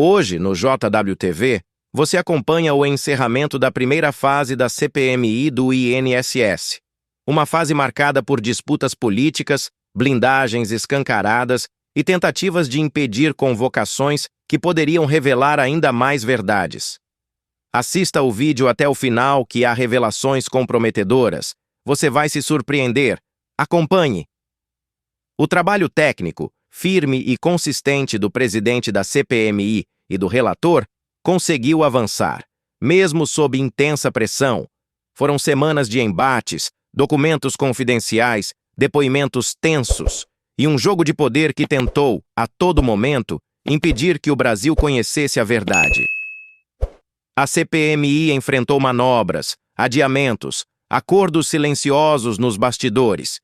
Hoje, no JWTV, você acompanha o encerramento da primeira fase da CPMI do INSS. Uma fase marcada por disputas políticas, blindagens escancaradas e tentativas de impedir convocações que poderiam revelar ainda mais verdades. Assista o vídeo até o final, que há revelações comprometedoras. Você vai se surpreender. Acompanhe. O trabalho técnico, firme e consistente do presidente da CPMI e do relator conseguiu avançar, mesmo sob intensa pressão. Foram semanas de embates, documentos confidenciais, depoimentos tensos e um jogo de poder que tentou, a todo momento, impedir que o Brasil conhecesse a verdade. A CPMI enfrentou manobras, adiamentos, acordos silenciosos nos bastidores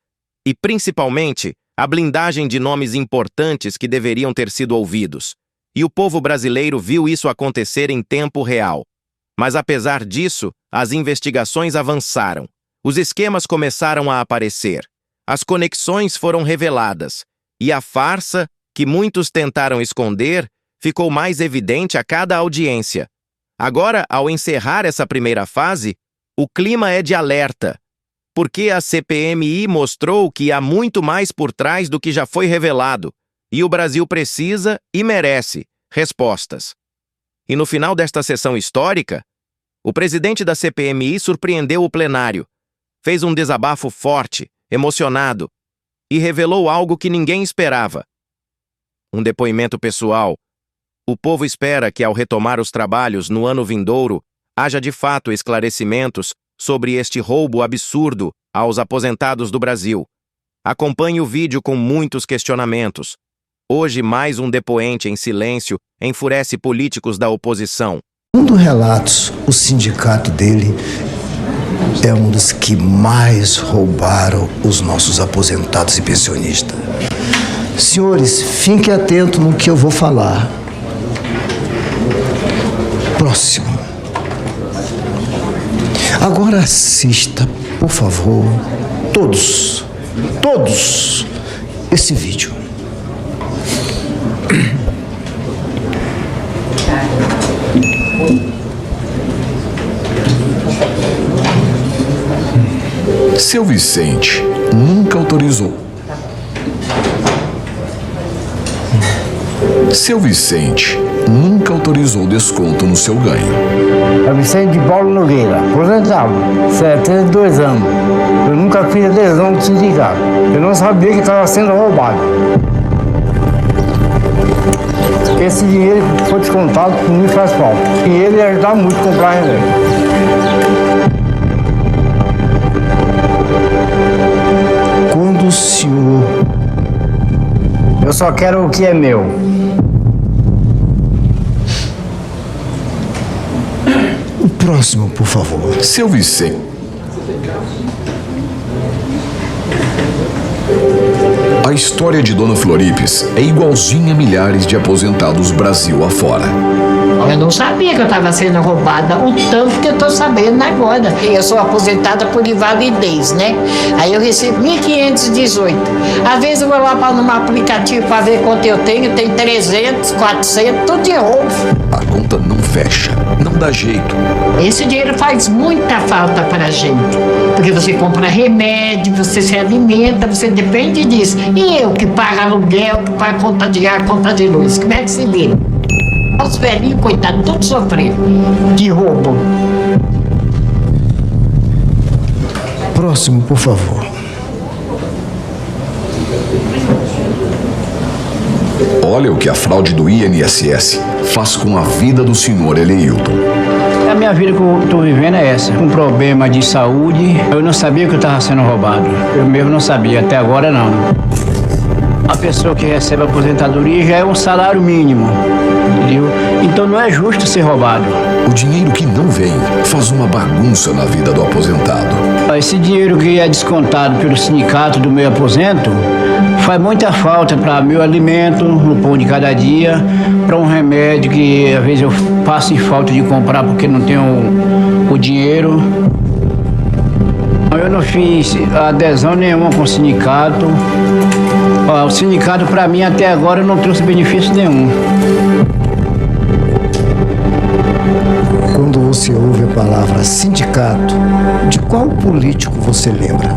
e, principalmente, a blindagem de nomes importantes que deveriam ter sido ouvidos. E o povo brasileiro viu isso acontecer em tempo real. Mas, apesar disso, as investigações avançaram. Os esquemas começaram a aparecer. As conexões foram reveladas. E a farsa, que muitos tentaram esconder, ficou mais evidente a cada audiência. Agora, ao encerrar essa primeira fase, o clima é de alerta, porque a CPMI mostrou que há muito mais por trás do que já foi revelado, e o Brasil precisa e merece respostas. E no final desta sessão histórica, o presidente da CPMI surpreendeu o plenário, fez um desabafo forte, emocionado, e revelou algo que ninguém esperava. Um depoimento pessoal. O povo espera que, ao retomar os trabalhos no ano vindouro, haja de fato esclarecimentos sobre este roubo absurdo aos aposentados do Brasil. Acompanhe o vídeo com muitos questionamentos. Hoje, mais um depoente em silêncio enfurece políticos da oposição. Segundo relatos, o sindicato dele é um dos que mais roubaram os nossos aposentados e pensionistas. Senhores, fiquem atentos no que eu vou falar. Próximo. Agora assista, por favor, todos, esse vídeo. Seu Vicente nunca autorizou. Seu Vicente nunca autorizou desconto no seu ganho. É Vicente de Paulo Nogueira, aposentado, 72 anos. Eu nunca fiz adesão do sindicato. Eu não sabia que estava sendo roubado. Esse dinheiro que foi descontado não me faz falta. E ele ia ajudar muito a comprar remédio. Quando o senhor... Eu só quero o que é meu. O próximo, por favor. Seu Vicente. A história de Dona Floripes é igualzinha a milhares de aposentados Brasil afora. Eu não sabia que eu estava sendo roubada, o tanto que eu estou sabendo agora. Eu sou aposentada por invalidez, né? Aí eu recebo 1.518. Às vezes eu vou lá num aplicativo para ver quanto eu tenho, tem 300, 400, tudo de roubo. A conta não fecha, não dá jeito. Esse dinheiro faz muita falta para a gente, porque você compra remédio, você se alimenta, você depende disso. E eu que pago aluguel, que pago conta de ar, conta de luz, como é que se vira? Os velhinhos, coitados, todos sofrendo de roubo. Próximo, por favor. Olha o que a fraude do INSS faz com a vida do senhor Eleilton. A minha vida que eu estou vivendo é essa. Um problema de saúde, eu não sabia que eu estava sendo roubado. Eu mesmo não sabia, até agora não. A pessoa que recebe a aposentadoria já é um salário mínimo, entendeu? Então não é justo ser roubado. O dinheiro que não vem faz uma bagunça na vida do aposentado. Esse dinheiro que é descontado pelo sindicato do meu aposento faz muita falta para meu alimento, no pão de cada dia, para um remédio que às vezes eu passo em falta de comprar porque não tenho o dinheiro. Eu não fiz adesão nenhuma com o sindicato. O sindicato, para mim, até agora, não trouxe benefício nenhum. você ouve a palavra sindicato, de qual político você lembra?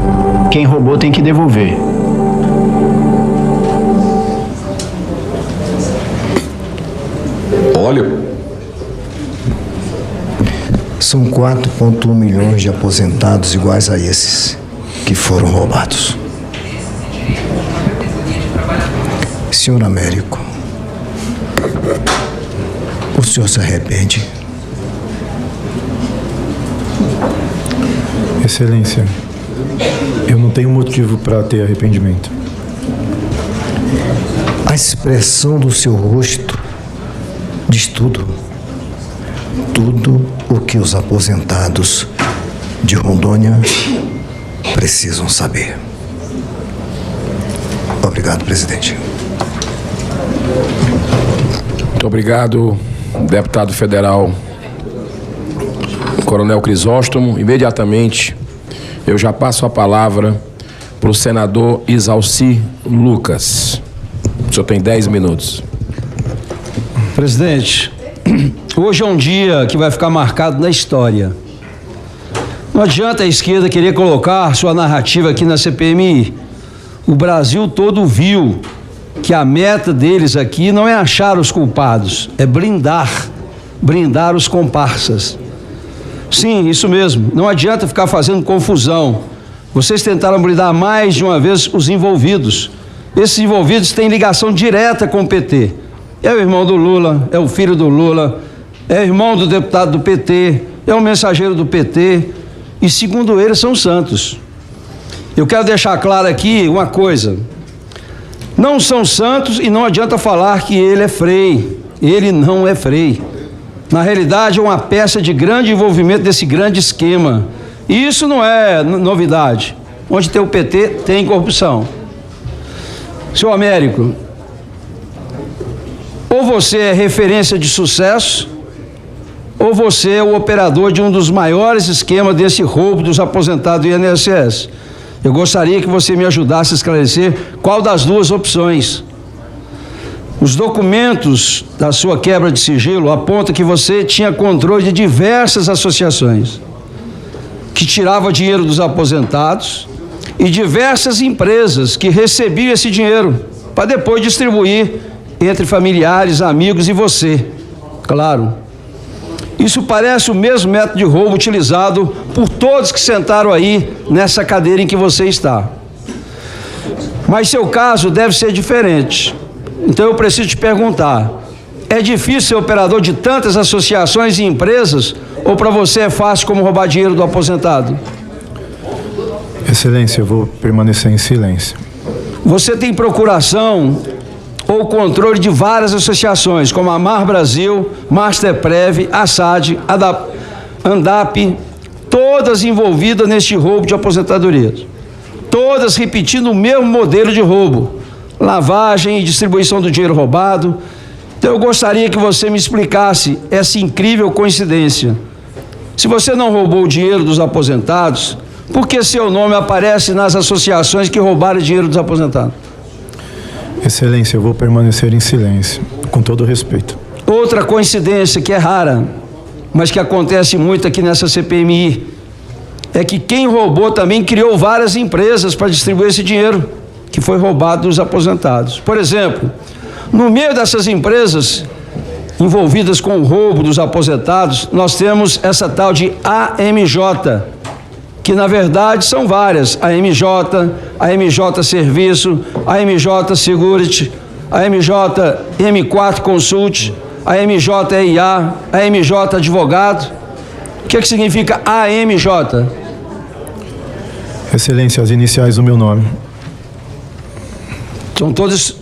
Quem roubou tem que devolver. Olha, São 4,1 milhões de aposentados iguais a esses que foram roubados. Senhor Américo, o senhor se arrepende? Excelência, eu não tenho motivo para ter arrependimento. A expressão do seu rosto diz tudo. Tudo o que os aposentados de Rondônia precisam saber. Obrigado, presidente. Muito obrigado, deputado federal Coronel Crisóstomo. Imediatamente, eu já passo a palavra para o senador Isalci Lucas. O senhor tem 10 minutos. Presidente, hoje é um dia que vai ficar marcado na história. Não adianta a esquerda querer colocar sua narrativa aqui na CPMI. O Brasil todo viu que a meta deles aqui não é achar os culpados, é blindar os comparsas. Sim, isso mesmo, não adianta ficar fazendo confusão. Vocês tentaram blindar mais de uma vez os envolvidos. Esses envolvidos têm ligação direta com o PT. É o irmão do Lula, é o filho do Lula, é irmão do deputado do PT, é o mensageiro do PT, e segundo eles são santos. Eu quero deixar claro aqui uma coisa: não são santos e não adianta falar que ele é Frei. Ele não é Frei. Na realidade, é uma peça de grande envolvimento desse grande esquema. E isso não é novidade. Onde tem o PT, tem corrupção. Senhor Américo, ou você é referência de sucesso, ou você é o operador de um dos maiores esquemas desse roubo dos aposentados do INSS. Eu gostaria que você me ajudasse a esclarecer qual das duas opções. Os documentos da sua quebra de sigilo apontam que você tinha controle de diversas associações que tiravam dinheiro dos aposentados e diversas empresas que recebiam esse dinheiro para depois distribuir entre familiares, amigos e você. Claro. Isso parece o mesmo método de roubo utilizado por todos que sentaram aí nessa cadeira em que você está. Mas seu caso deve ser diferente. Então eu preciso te perguntar: é difícil ser operador de tantas associações e empresas, ou para você é fácil como roubar dinheiro do aposentado? Excelência, eu vou permanecer em silêncio. Você tem procuração ou controle de várias associações, como a Mar Brasil, Masterprev, Assad, Andap, todas envolvidas neste roubo de aposentadorias. Todas repetindo o mesmo modelo de roubo: lavagem e distribuição do dinheiro roubado. Então eu gostaria que você me explicasse essa incrível coincidência. Se você não roubou o dinheiro dos aposentados, por que seu nome aparece nas associações que roubaram o dinheiro dos aposentados? Excelência, eu vou permanecer em silêncio, com todo respeito. Outra coincidência que é rara, mas que acontece muito aqui nessa CPMI, é que quem roubou também criou várias empresas para distribuir esse dinheiro que foi roubado dos aposentados. Por exemplo, no meio dessas empresas envolvidas com o roubo dos aposentados, nós temos essa tal de AMJ, que na verdade são várias: a MJ Serviço, a MJ Security, a MJ M4 Consult, a MJEIA, a MJ Advogado. O que significa AMJ? Excelência, as iniciais do meu nome. São todas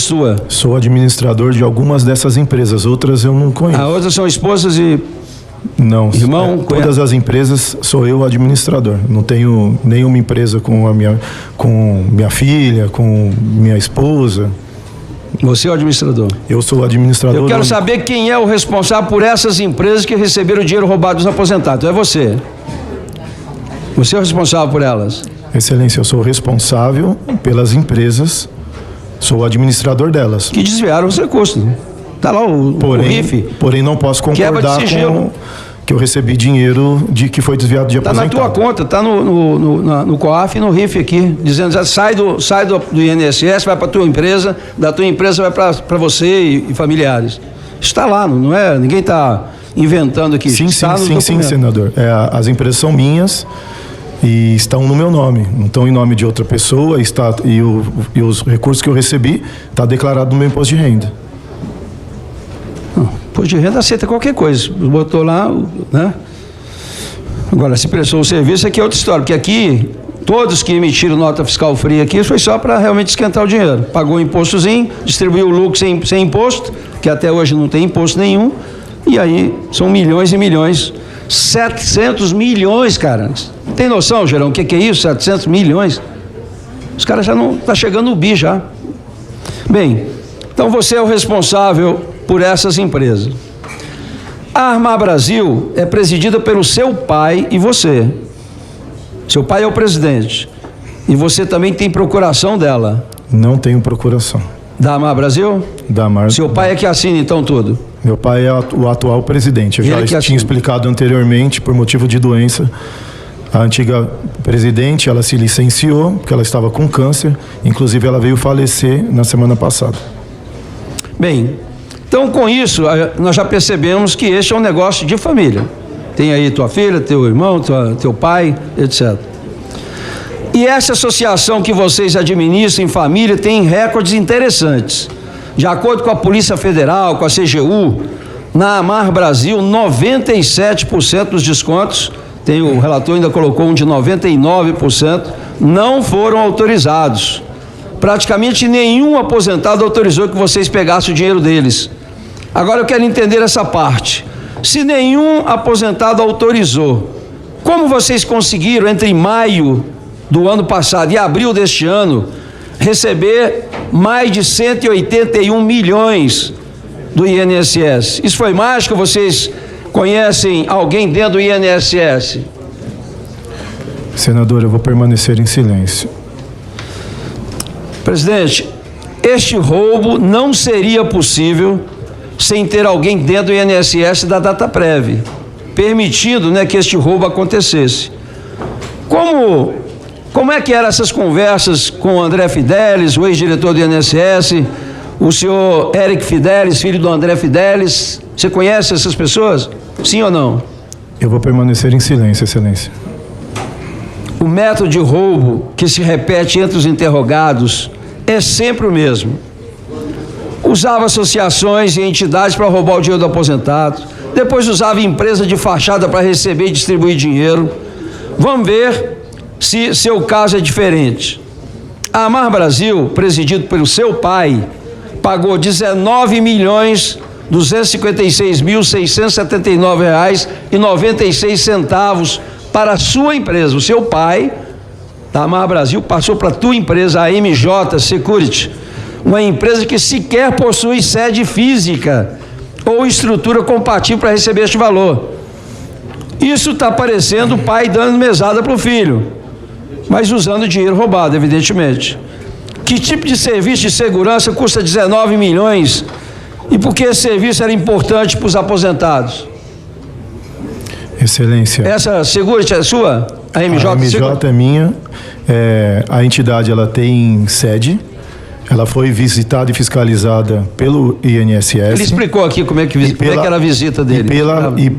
suas? Sou administrador de algumas dessas empresas, outras eu não conheço. Ah, outras são esposas e... Não, irmão, todas as empresas sou eu administrador. Não tenho nenhuma empresa com minha filha, com minha esposa. Você é o administrador? Eu sou o administrador. Eu quero saber quem é o responsável por essas empresas que receberam o dinheiro roubado dos aposentados. É você. Você é o responsável por elas? Excelência, eu sou o responsável pelas empresas, sou o administrador delas. Que desviaram os recursos. Está lá o RIF. Porém, não posso concordar que eu recebi dinheiro que foi desviado de aposentado. Está na tua conta, está no COAF e no RIF aqui, dizendo já sai do INSS, vai para a tua empresa, da tua empresa vai para você e familiares. Está lá, não é? Ninguém está inventando aqui. Sim, senador. As empresas são minhas e estão no meu nome, não estão em nome de outra pessoa, e os recursos que eu recebi está declarado no meu imposto de renda. Imposto de renda aceita qualquer coisa, botou lá, né? Agora, se prestou o serviço, aqui é outra história, porque aqui, todos que emitiram nota fiscal fria aqui, foi só para realmente esquentar o dinheiro. Pagou um impostozinho, distribuiu o lucro sem imposto, que até hoje não tem imposto nenhum, e aí são milhões e milhões, 700 milhões, cara. Tem noção, Gerão, o que é isso? 700 milhões? Os caras já não, tá chegando no bi já. Bem, então você é o responsável por essas empresas. A Armar Brasil é presidida pelo seu pai e você. Seu pai é o presidente. E você também tem procuração dela. Não tenho procuração. Da Armar Brasil? Da Armar. Seu pai é que assina então tudo? Meu pai é o atual presidente. Eu já tinha explicado anteriormente, por motivo de doença. A antiga presidente, ela se licenciou, porque ela estava com câncer. Inclusive, ela veio falecer na semana passada. Bem, então com isso, nós já percebemos que este é um negócio de família. Tem aí tua filha, teu irmão, teu pai, etc. E essa associação que vocês administram em família tem recordes interessantes. De acordo com a Polícia Federal, com a CGU, na Armar Brasil, 97% dos descontos, o relator ainda colocou um de 99%, não foram autorizados. Praticamente nenhum aposentado autorizou que vocês pegassem o dinheiro deles. Agora eu quero entender essa parte. Se nenhum aposentado autorizou, como vocês conseguiram entre maio do ano passado e abril deste ano receber mais de 181 milhões do INSS? Isso foi mágica? Vocês conhecem alguém dentro do INSS? Senador, eu vou permanecer em silêncio. Presidente, este roubo não seria possível sem ter alguém dentro do INSS da Dataprev, permitindo, né, que este roubo acontecesse. Como é que eram essas conversas com o André Fidelis, o ex-diretor do INSS, o senhor Eric Fidelis, filho do André Fidelis? Você conhece essas pessoas? Sim ou não? Eu vou permanecer em silêncio, Excelência. O método de roubo que se repete entre os interrogados é sempre o mesmo. Usava associações e entidades para roubar o dinheiro do aposentado, depois usava empresa de fachada para receber e distribuir dinheiro. Vamos ver se seu caso é diferente. A Armar Brasil, presidido pelo seu pai, pagou R$19.679,96 para a sua empresa. O seu pai, da Armar Brasil, passou para a tua empresa, a MJ Security, uma empresa que sequer possui sede física ou estrutura compatível para receber este valor. Isso está parecendo o pai dando mesada para o filho, mas usando dinheiro roubado, evidentemente. Que tipo de serviço de segurança custa 19 milhões e por que esse serviço era importante para os aposentados? Excelência. Essa Security é sua? A MJ? A MJ é minha. A entidade, ela tem sede. Ela foi visitada e fiscalizada pelo INSS. Ele explicou aqui como é que era a visita dele.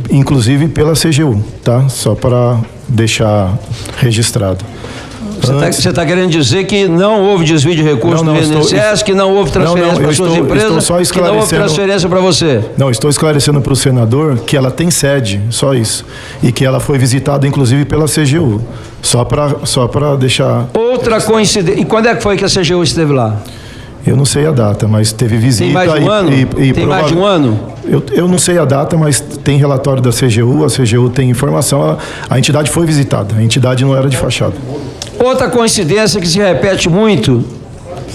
Inclusive pela CGU, tá? Só para deixar registrado. Você está querendo dizer que não houve desvio de recursos do INSS, que não houve transferência para suas empresas, que não houve transferência para você? Não, estou esclarecendo para o senador que ela tem sede, só isso. E que ela foi visitada, inclusive, pela CGU. Só para deixar... Outra coincidência. E quando é que foi que a CGU esteve lá? Eu não sei a data, mas teve visita. Tem mais de um ano? Tem mais de um ano? Eu não sei a data, mas tem relatório da CGU, a CGU tem informação, a entidade foi visitada, a entidade não era de fachada. Outra coincidência que se repete muito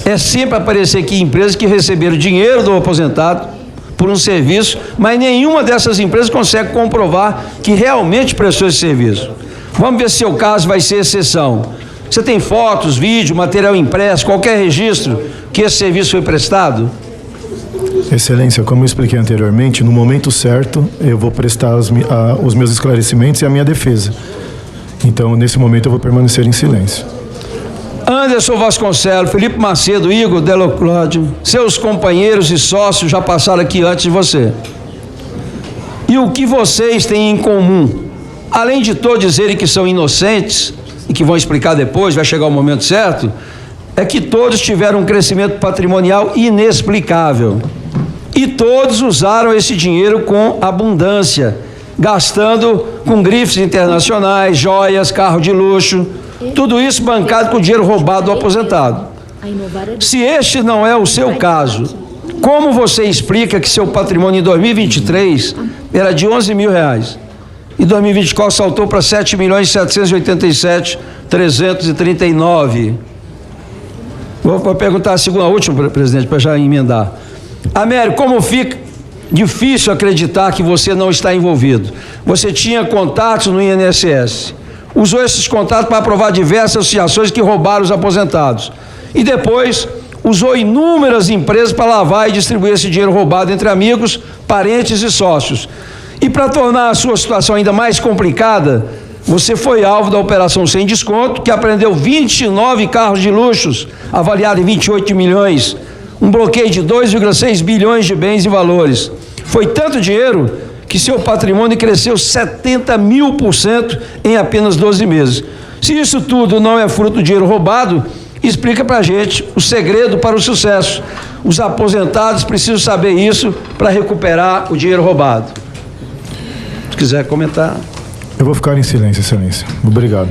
é sempre aparecer aqui empresas que receberam dinheiro do aposentado por um serviço, mas nenhuma dessas empresas consegue comprovar que realmente prestou esse serviço. Vamos ver se seu caso vai ser exceção. Você tem fotos, vídeo, material impresso, qualquer registro que esse serviço foi prestado? Excelência, como eu expliquei anteriormente, no momento certo eu vou prestar os meus esclarecimentos e a minha defesa. Então, nesse momento, eu vou permanecer em silêncio. Anderson Vasconcelos, Felipe Macedo, Igor Deloclódio, seus companheiros e sócios já passaram aqui antes de você. E o que vocês têm em comum? Além de todos dizerem que são inocentes, e que vão explicar depois, vai chegar o momento certo, é que todos tiveram um crescimento patrimonial inexplicável. E todos usaram esse dinheiro com abundância, gastando com grifes internacionais, joias, carro de luxo, tudo isso bancado com o dinheiro roubado do aposentado. Se este não é o seu caso, como você explica que seu patrimônio em 2023 era de R$11 mil? Em 2024 saltou para 7.787.339. Vou perguntar a última, presidente, para já emendar. Américo, como fica difícil acreditar que você não está envolvido? Você tinha contatos no INSS, usou esses contatos para aprovar diversas associações que roubaram os aposentados. E depois usou inúmeras empresas para lavar e distribuir esse dinheiro roubado entre amigos, parentes e sócios. E para tornar a sua situação ainda mais complicada, você foi alvo da Operação Sem Desconto, que apreendeu 29 carros de luxos, avaliados em 28 milhões, um bloqueio de 2,6 bilhões de bens e valores. Foi tanto dinheiro que seu patrimônio cresceu 70.000% em apenas 12 meses. Se isso tudo não é fruto do dinheiro roubado, explica para a gente o segredo para o sucesso. Os aposentados precisam saber isso para recuperar o dinheiro roubado. Se quiser comentar. Eu vou ficar em silêncio, Excelência. Obrigado.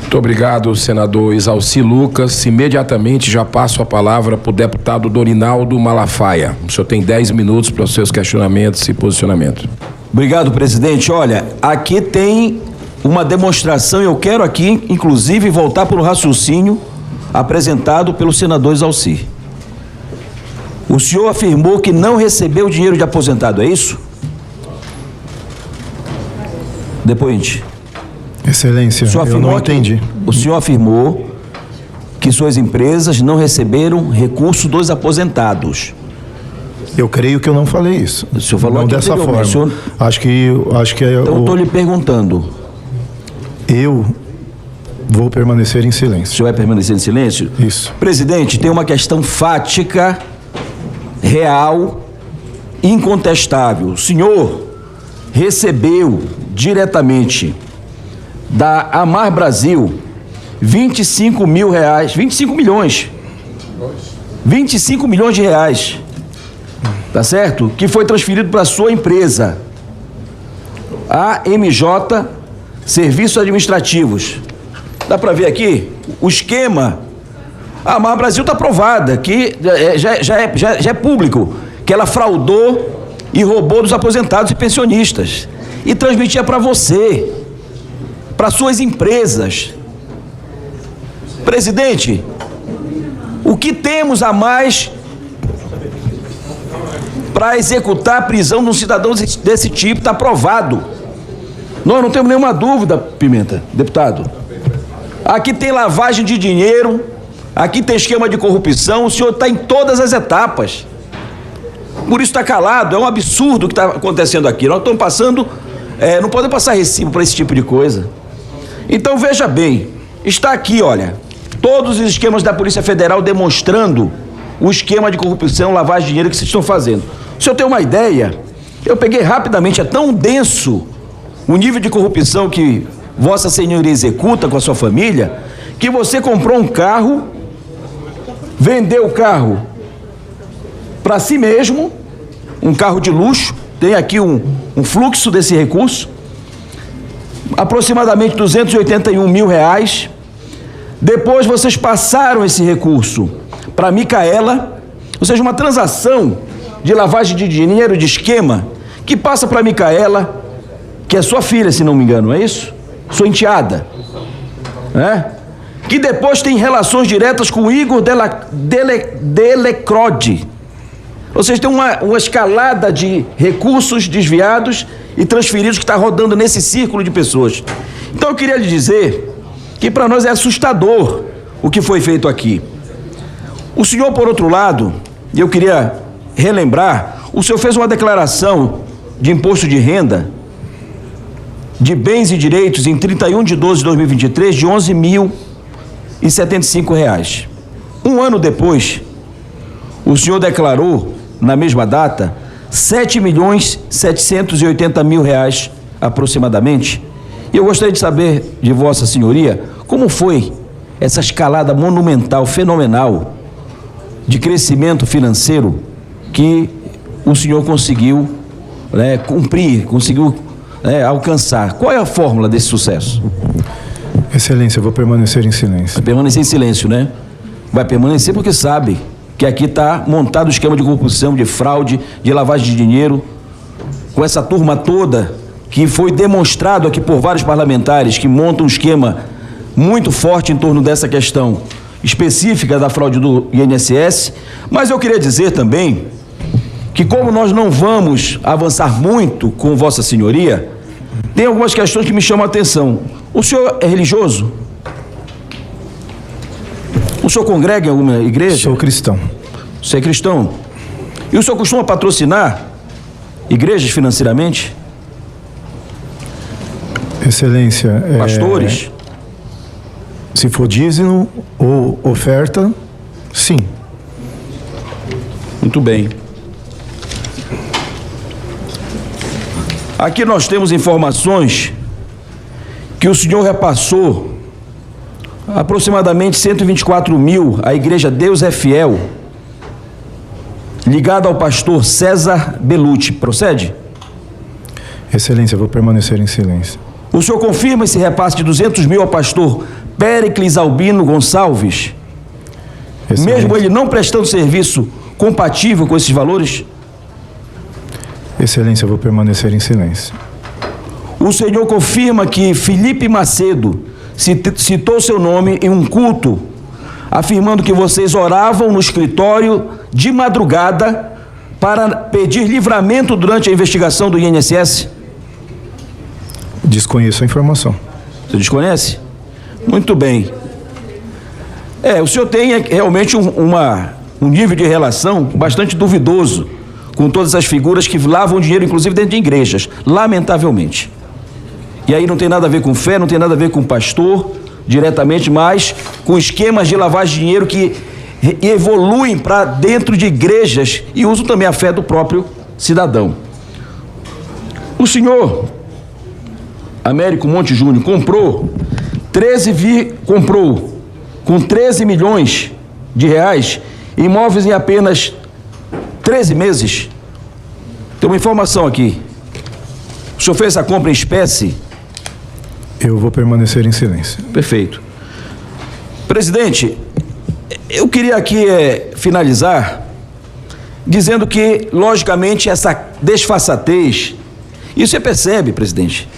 Muito obrigado, senador Exalci Lucas. Imediatamente já passo a palavra para o deputado Dorinaldo Malafaia. O senhor tem 10 minutos para os seus questionamentos e posicionamentos. Obrigado, presidente. Olha, aqui tem uma demonstração, eu quero aqui, inclusive, voltar para o raciocínio apresentado pelo senador Exalci. O senhor afirmou que não recebeu dinheiro de aposentado, é isso? Depoente. Excelência, eu não entendi. O senhor afirmou que suas empresas não receberam recurso dos aposentados. Eu creio que eu não falei isso. O senhor falou não dessa forma. Senhor... Acho que é então, estou lhe perguntando. Eu vou permanecer em silêncio. O senhor vai permanecer em silêncio? Isso. Presidente, tem uma questão fática, real, incontestável. O senhor recebeu diretamente da Amar Brasil 25 milhões de reais, tá certo? Que foi transferido para a sua empresa, a MJ Serviços Administrativos. Dá para ver aqui o esquema. A Amar Brasil está provada, que já é público, que ela fraudou e roubou dos aposentados e pensionistas e transmitia para você, para suas empresas. Presidente, o que temos a mais para executar a prisão de um cidadão desse tipo? Está provado. Nós não temos nenhuma dúvida, Pimenta, deputado. Aqui tem lavagem de dinheiro, aqui tem esquema de corrupção, o senhor está em todas as etapas. Por isso está calado, é um absurdo o que está acontecendo aqui. Nós estamos passando, não podemos passar recibo para esse tipo de coisa. Então veja bem, está aqui, olha, todos os esquemas da Polícia Federal demonstrando o esquema de corrupção, lavagem de dinheiro que vocês estão fazendo. Se eu tenho uma ideia, eu peguei rapidamente, é tão denso o nível de corrupção que Vossa Senhoria executa com a sua família, que você comprou um carro, vendeu o carro para si mesmo, um carro de luxo, tem aqui um fluxo desse recurso, aproximadamente 281 mil reais. Depois vocês passaram esse recurso para Micaela, ou seja, uma transação de lavagem de dinheiro, de esquema, que passa para Micaela, que é sua filha, se não me engano, é isso? Sua enteada, né? Que depois tem relações diretas com o Igor Delecrode. Ou seja, tem uma escalada de recursos desviados e transferidos que está rodando nesse círculo de pessoas. Então eu queria lhe dizer que para nós é assustador o que foi feito aqui. O senhor, por outro lado, eu queria relembrar, o senhor fez uma declaração de imposto de renda de bens e direitos em 31 de 12 de 2023 de R$ 11.075. Um ano depois, o senhor declarou, na mesma data, R$ 7.780.000 aproximadamente. E eu gostaria de saber de Vossa Senhoria como foi essa escalada monumental, fenomenal, de crescimento financeiro que o senhor conseguiu cumprir, conseguiu alcançar. Qual é a fórmula desse sucesso? Excelência, eu vou permanecer em silêncio. Vai permanecer em silêncio, né? Vai permanecer porque sabe que aqui está montado o esquema de corrupção, de fraude, de lavagem de dinheiro, com essa turma toda que foi demonstrado aqui por vários parlamentares que montam um esquema muito forte em torno dessa questão específica da fraude do INSS. Mas eu queria dizer também que, como nós não vamos avançar muito com Vossa Senhoria, tem algumas questões que me chamam a atenção. O senhor é religioso? O senhor congrega em alguma igreja? Sou cristão. Você é cristão? E o senhor costuma patrocinar igrejas financeiramente? Excelência. Pastores? Se for dízimo ou oferta, sim. Muito bem. Aqui nós temos informações que o senhor repassou aproximadamente 124 mil à Igreja Deus é Fiel, ligada ao pastor César Belucci. Procede? Excelência, eu vou permanecer em silêncio. O senhor confirma esse repasse de 200 mil ao pastor Péricles Albino Gonçalves, mesmo ele não prestando serviço compatível com esses valores? Excelência, eu vou permanecer em silêncio. O senhor confirma que Felipe Macedo citou seu nome em um culto, afirmando que vocês oravam no escritório de madrugada para pedir livramento durante a investigação do INSS? Desconheço a informação. Você desconhece? Muito bem. O senhor tem realmente um nível de relação bastante duvidoso com todas as figuras que lavam dinheiro, inclusive dentro de igrejas, lamentavelmente. E aí não tem nada a ver com fé, não tem nada a ver com pastor diretamente, mas com esquemas de lavagem de dinheiro que evoluem para dentro de igrejas e usam também a fé do próprio cidadão. O senhor Américo Monte Júnior comprou com 13 milhões de reais imóveis em apenas 13 meses. Tem uma informação aqui. O senhor fez essa compra em espécie? Eu vou permanecer em silêncio. Perfeito. Presidente, eu queria aqui finalizar dizendo que, logicamente, essa desfaçatez, e você percebe, presidente,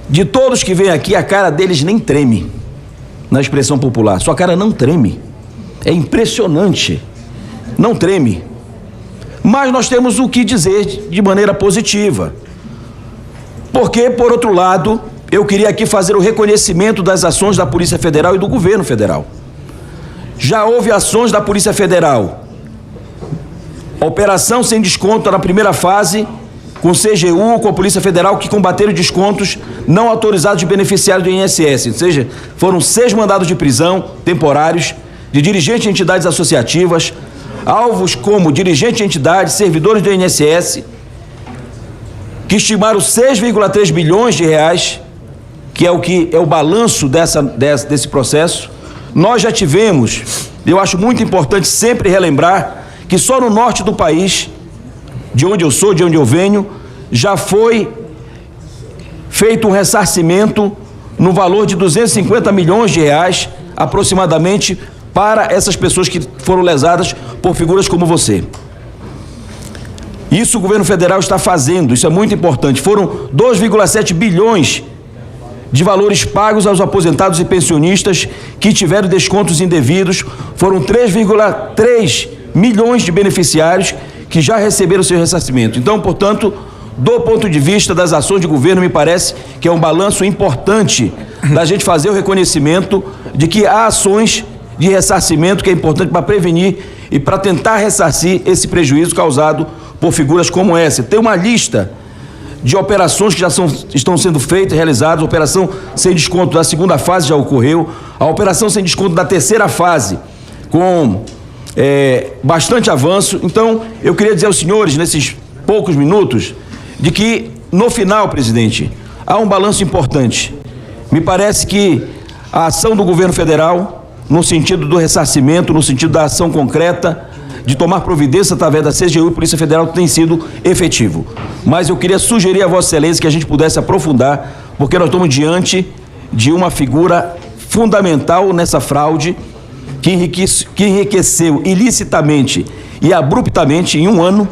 de todos que vêm aqui, a cara deles nem treme, na expressão popular. Sua cara não treme. É impressionante. Não treme. Mas nós temos o que dizer de maneira positiva. Porque, por outro lado, eu queria aqui fazer o reconhecimento das ações da Polícia Federal e do Governo Federal. Já houve ações da Polícia Federal. Operação sem desconto na primeira fase, com CGU, com a Polícia Federal, que combateram descontos não autorizados de beneficiários do INSS. Ou seja, foram 6 mandados de prisão temporários de dirigentes de entidades associativas, alvos como dirigentes de entidades, servidores do INSS, que estimaram 6,3 bilhões de reais, que é o balanço desse processo. Nós já tivemos, eu acho muito importante sempre relembrar, que só no norte do país, de onde eu sou, de onde eu venho, já foi feito um ressarcimento no valor de 250 milhões de reais, aproximadamente, para essas pessoas que foram lesadas por figuras como você. Isso o governo federal está fazendo, isso é muito importante. Foram 2,7 bilhões de valores pagos aos aposentados e pensionistas que tiveram descontos indevidos. Foram 3,3 milhões de beneficiários que já receberam seu ressarcimento. Então, portanto, do ponto de vista das ações de governo, me parece que é um balanço importante da gente fazer o reconhecimento de que há ações de ressarcimento que é importante para prevenir e para tentar ressarcir esse prejuízo causado por figuras como essa. Tem uma lista de operações que já estão sendo feitas, realizadas. A operação sem desconto da segunda fase já ocorreu, a operação sem desconto da terceira fase, com bastante avanço. Então, eu queria dizer aos senhores, nesses poucos minutos, de que, no final, presidente, há um balanço importante. Me parece que a ação do governo federal, no sentido do ressarcimento, no sentido da ação concreta, de tomar providência através da CGU e Polícia Federal, tem sido efetivo. Mas eu queria sugerir a Vossa Excelência que a gente pudesse aprofundar, porque nós estamos diante de uma figura fundamental nessa fraude que enriqueceu ilicitamente e abruptamente em um ano,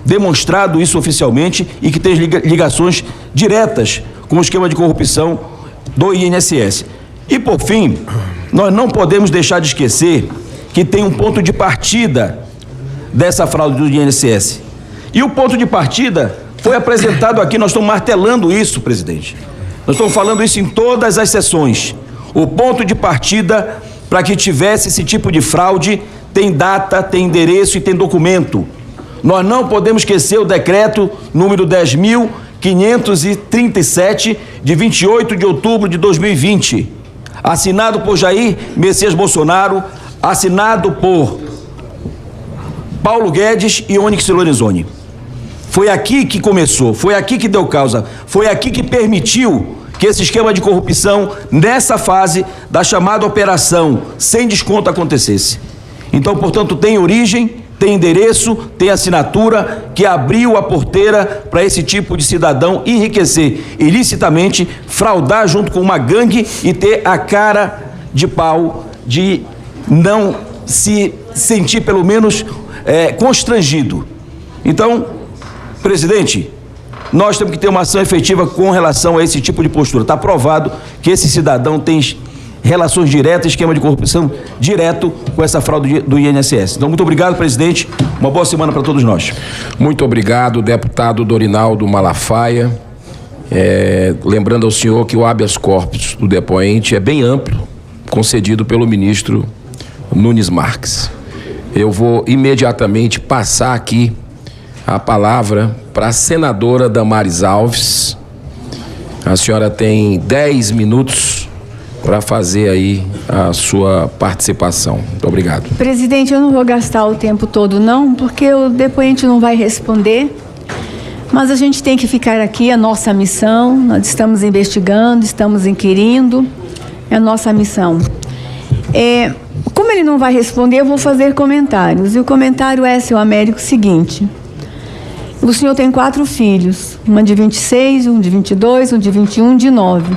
demonstrado isso oficialmente, e que tem ligações diretas com o esquema de corrupção do INSS. E, por fim, nós não podemos deixar de esquecer que tem um ponto de partida dessa fraude do INSS. E o ponto de partida foi apresentado aqui, nós estamos martelando isso, presidente. Nós estamos falando isso em todas as sessões. O ponto de partida para que tivesse esse tipo de fraude tem data, tem endereço e tem documento. Nós não podemos esquecer o decreto número 10.537, de 28 de outubro de 2020, assinado por Jair Messias Bolsonaro, assinado por Paulo Guedes e Onyx Lorenzoni. Foi aqui que começou, foi aqui que deu causa, foi aqui que permitiu que esse esquema de corrupção, nessa fase da chamada operação sem desconto, acontecesse. Então, portanto, tem origem, tem endereço, tem assinatura que abriu a porteira para esse tipo de cidadão enriquecer ilicitamente, fraudar junto com uma gangue e ter a cara de pau de não se sentir, pelo menos, constrangido. Então, presidente, nós temos que ter uma ação efetiva com relação a esse tipo de postura. Está provado que esse cidadão tem relações diretas, esquema de corrupção direto com essa fraude do INSS. Então, muito obrigado, presidente. Uma boa semana para todos nós. Muito obrigado, deputado Dorinaldo Malafaia. Lembrando ao senhor que o habeas corpus do depoente é bem amplo, concedido pelo ministro Nunes Marques. Eu vou imediatamente passar aqui a palavra para a senadora Damares Alves. A senhora tem 10 minutos para fazer aí a sua participação. Muito obrigado. Presidente, eu não vou gastar o tempo todo não, porque o depoente não vai responder, mas a gente tem que ficar aqui, a nossa missão, nós estamos investigando, estamos inquirindo, é a nossa missão. Como ele não vai responder, eu vou fazer comentários, e o comentário é, seu Américo, o seguinte: o senhor tem 4 filhos, uma de 26, um de 22, um de 21, um de 9.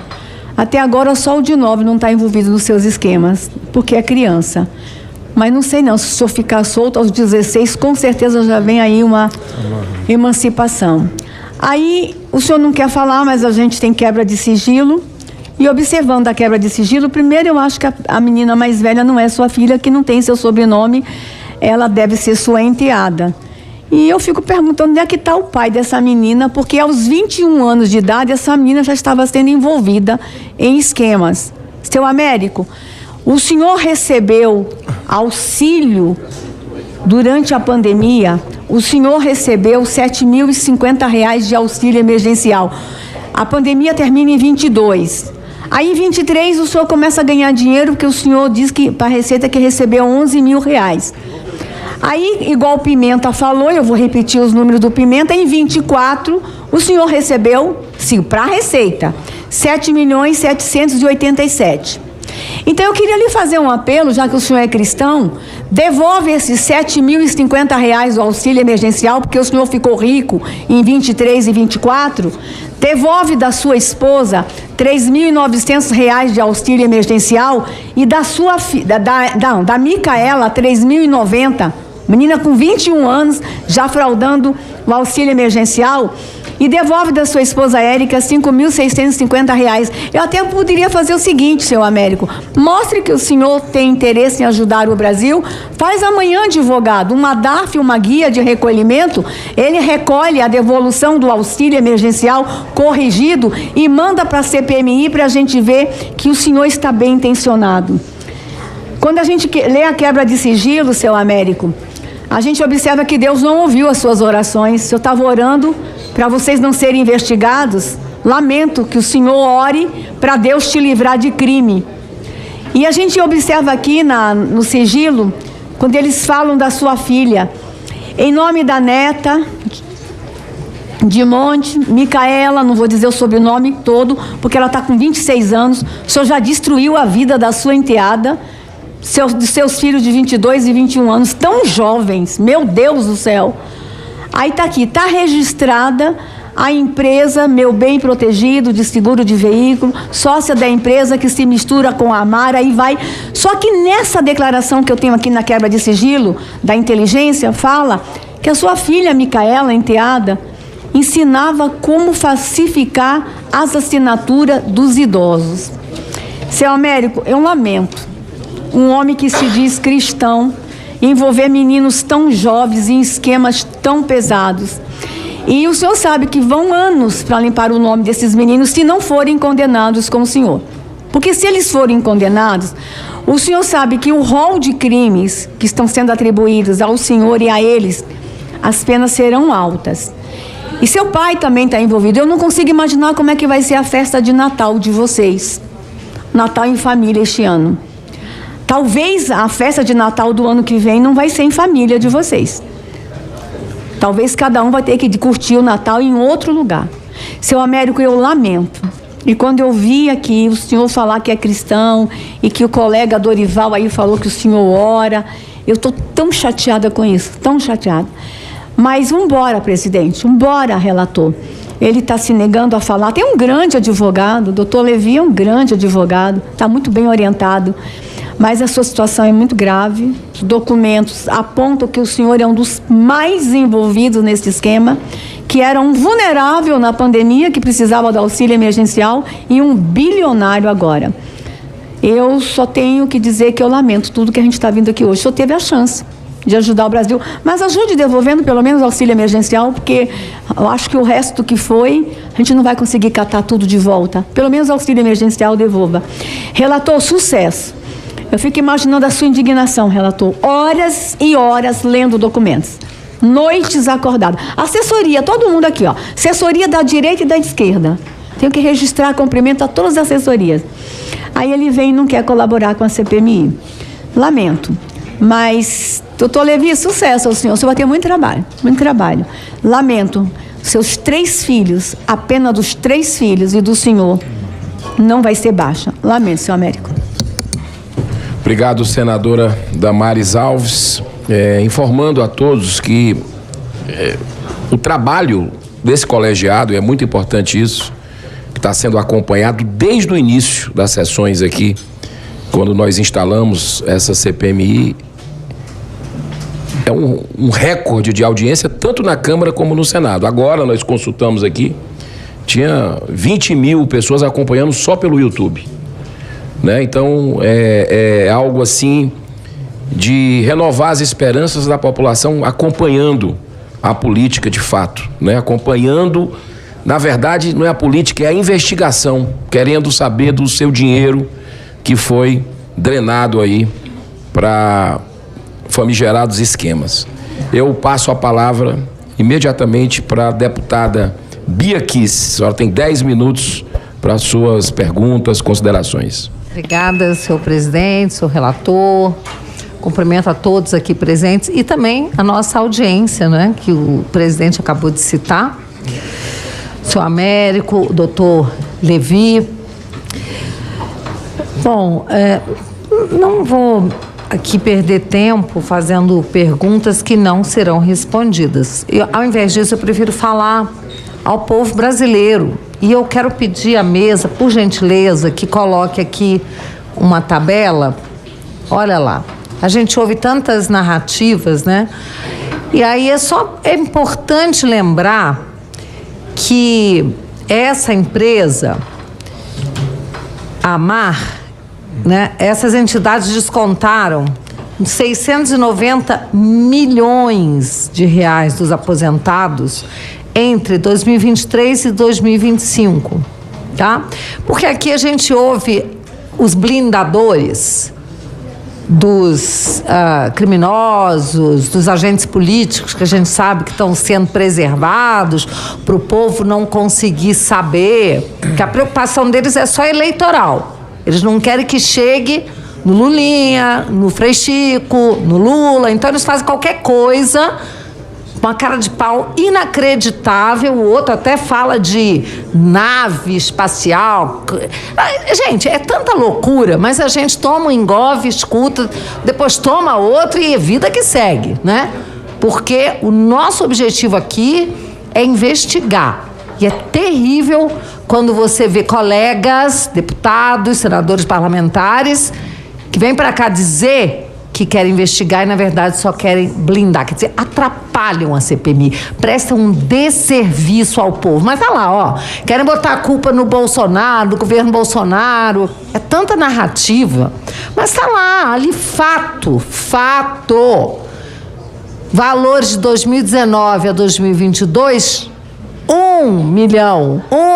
Até agora só o de 9 não está envolvido nos seus esquemas, porque é criança. Mas não sei não, se o senhor ficar solto aos 16, com certeza já vem aí uma emancipação. Aí o senhor não quer falar, mas a gente tem quebra de sigilo. E observando a quebra de sigilo, primeiro eu acho que a menina mais velha não é sua filha, que não tem seu sobrenome, ela deve ser sua enteada. E eu fico perguntando onde é que está o pai dessa menina, porque aos 21 anos de idade, essa menina já estava sendo envolvida em esquemas. Seu Américo, o senhor recebeu auxílio durante a pandemia, o senhor recebeu R$ 7.050 de auxílio emergencial. A pandemia termina em 22. Aí em 23 o senhor começa a ganhar dinheiro, porque o senhor diz que para a Receita que recebeu R$11.000. Aí, igual o Pimenta falou, eu vou repetir os números do Pimenta, em 24 o senhor recebeu, sim, para a Receita, 7.787.000. Então eu queria lhe fazer um apelo, já que o senhor é cristão, devolve esses R$ 7.050 do auxílio emergencial, porque o senhor ficou rico em 23 e 24, devolve da sua esposa R$ 3.900 de auxílio emergencial e da sua da Micaela R$ 3.090, menina com 21 anos, já fraudando o auxílio emergencial, e devolve da sua esposa Érica R$ 5.650. Eu até poderia fazer o seguinte, seu Américo, mostre que o senhor tem interesse em ajudar o Brasil, faz amanhã, advogado, uma DARF, uma guia de recolhimento, ele recolhe a devolução do auxílio emergencial corrigido e manda para a CPMI para a gente ver que o senhor está bem intencionado. Quando a gente lê a quebra de sigilo, seu Américo, a gente observa que Deus não ouviu as suas orações. Eu estava orando para vocês não serem investigados. Lamento que o senhor ore para Deus te livrar de crime. E a gente observa aqui no sigilo, quando eles falam da sua filha, em nome da neta de Monte, Micaela, não vou dizer o sobrenome todo, porque ela está com 26 anos, o senhor já destruiu a vida da sua enteada, de seus filhos de 22 e 21 anos, tão jovens, meu Deus do céu. Aí está aqui, está registrada a empresa Meu Bem Protegido, de seguro de veículo, sócia da empresa que se mistura com a Amar, aí vai. Só que nessa declaração que eu tenho aqui na quebra de sigilo da inteligência, fala que a sua filha, Micaela, enteada, ensinava como falsificar as assinaturas dos idosos. Seu Américo, eu lamento um homem que se diz cristão envolver meninos tão jovens em esquemas tão pesados. E o senhor sabe que vão anos para limpar o nome desses meninos se não forem condenados com o senhor. Porque se eles forem condenados, o senhor sabe que o rol de crimes que estão sendo atribuídos ao senhor e a eles, as penas serão altas. E seu pai também está envolvido. Eu não consigo imaginar como é que vai ser a festa de Natal de vocês. Natal em família este ano. Talvez a festa de Natal do ano que vem não vai ser em família de vocês. Talvez cada um vai ter que curtir o Natal em outro lugar. Seu Américo, eu lamento. E quando eu vi aqui o senhor falar que é cristão e que o colega Dorival aí falou que o senhor ora, eu estou tão chateada com isso, tão chateada. Mas vambora, presidente, vambora, relator. Ele está se negando a falar. Tem um grande advogado, o doutor Levi é um grande advogado, está muito bem orientado. Mas a sua situação é muito grave. Os documentos apontam que o senhor é um dos mais envolvidos nesse esquema, que era um vulnerável na pandemia, que precisava do auxílio emergencial, e um bilionário agora. Eu só tenho que dizer que eu lamento tudo que a gente está vindo aqui hoje. O senhor teve a chance de ajudar o Brasil, mas ajude devolvendo pelo menos o auxílio emergencial, porque eu acho que o resto que foi, a gente não vai conseguir catar tudo de volta. Pelo menos o auxílio emergencial devolva. Relator, sucesso. Eu fico imaginando a sua indignação, relator. Horas e horas lendo documentos. Noites acordadas. Assessoria, todo mundo aqui, ó. Assessoria da direita e da esquerda. Tenho que registrar cumprimento a todas as assessorias. Aí ele vem e não quer colaborar com a CPMI. Lamento. Mas, doutor Levi, sucesso ao senhor. O senhor vai ter muito trabalho, muito trabalho. Lamento. Seus 3 filhos, a pena dos 3 filhos e do senhor não vai ser baixa. Lamento, senhor Américo. Obrigado, senadora Damares Alves. Informando a todos que o trabalho desse colegiado, é muito importante isso, que está sendo acompanhado desde o início das sessões aqui, quando nós instalamos essa CPMI. É um recorde de audiência, tanto na Câmara como no Senado. Agora nós consultamos aqui, tinha 20 mil pessoas acompanhando só pelo YouTube. Né? Então, é algo assim de renovar as esperanças da população acompanhando a política de fato, né? Acompanhando, na verdade, não é a política, é a investigação, querendo saber do seu dinheiro que foi drenado aí para famigerados esquemas. Eu passo a palavra imediatamente para a deputada Bia Kiss. A senhora tem 10 minutos para suas perguntas, considerações. Obrigada, senhor presidente, senhor relator. Cumprimento a todos aqui presentes e também a nossa audiência, né, que o presidente acabou de citar. Senhor Américo, o doutor Levi. Bom, não vou aqui perder tempo fazendo perguntas que não serão respondidas. Ao invés disso, eu prefiro falar ao povo brasileiro. E eu quero pedir à mesa, por gentileza, que coloque aqui uma tabela. Olha lá, a gente ouve tantas narrativas, né? E aí é importante lembrar que essa empresa, a Amar, né? Essas entidades descontaram 690 milhões de reais dos aposentados entre 2023 e 2025, tá? Porque aqui a gente ouve os blindadores, dos criminosos, dos agentes políticos que a gente sabe que estão sendo preservados, para o povo não conseguir saber, que a preocupação deles é só eleitoral. Eles não querem que chegue no Lulinha, no Frei Chico, no Lula, então eles fazem qualquer coisa, uma cara de pau inacreditável. O outro até fala de nave espacial. Gente, é tanta loucura, mas a gente toma um engove, escuta, depois toma outro e é vida que segue, né? Porque o nosso objetivo aqui é investigar. E é terrível quando você vê colegas, deputados, senadores parlamentares, que vêm para cá dizer que querem investigar e, na verdade, só querem blindar. Quer dizer, atrapalham a CPMI, prestam um desserviço ao povo. Mas tá lá, ó, querem botar a culpa no Bolsonaro, no governo Bolsonaro. É tanta narrativa. Mas tá lá, ali, fato. Valores de 2019 a 2022... 1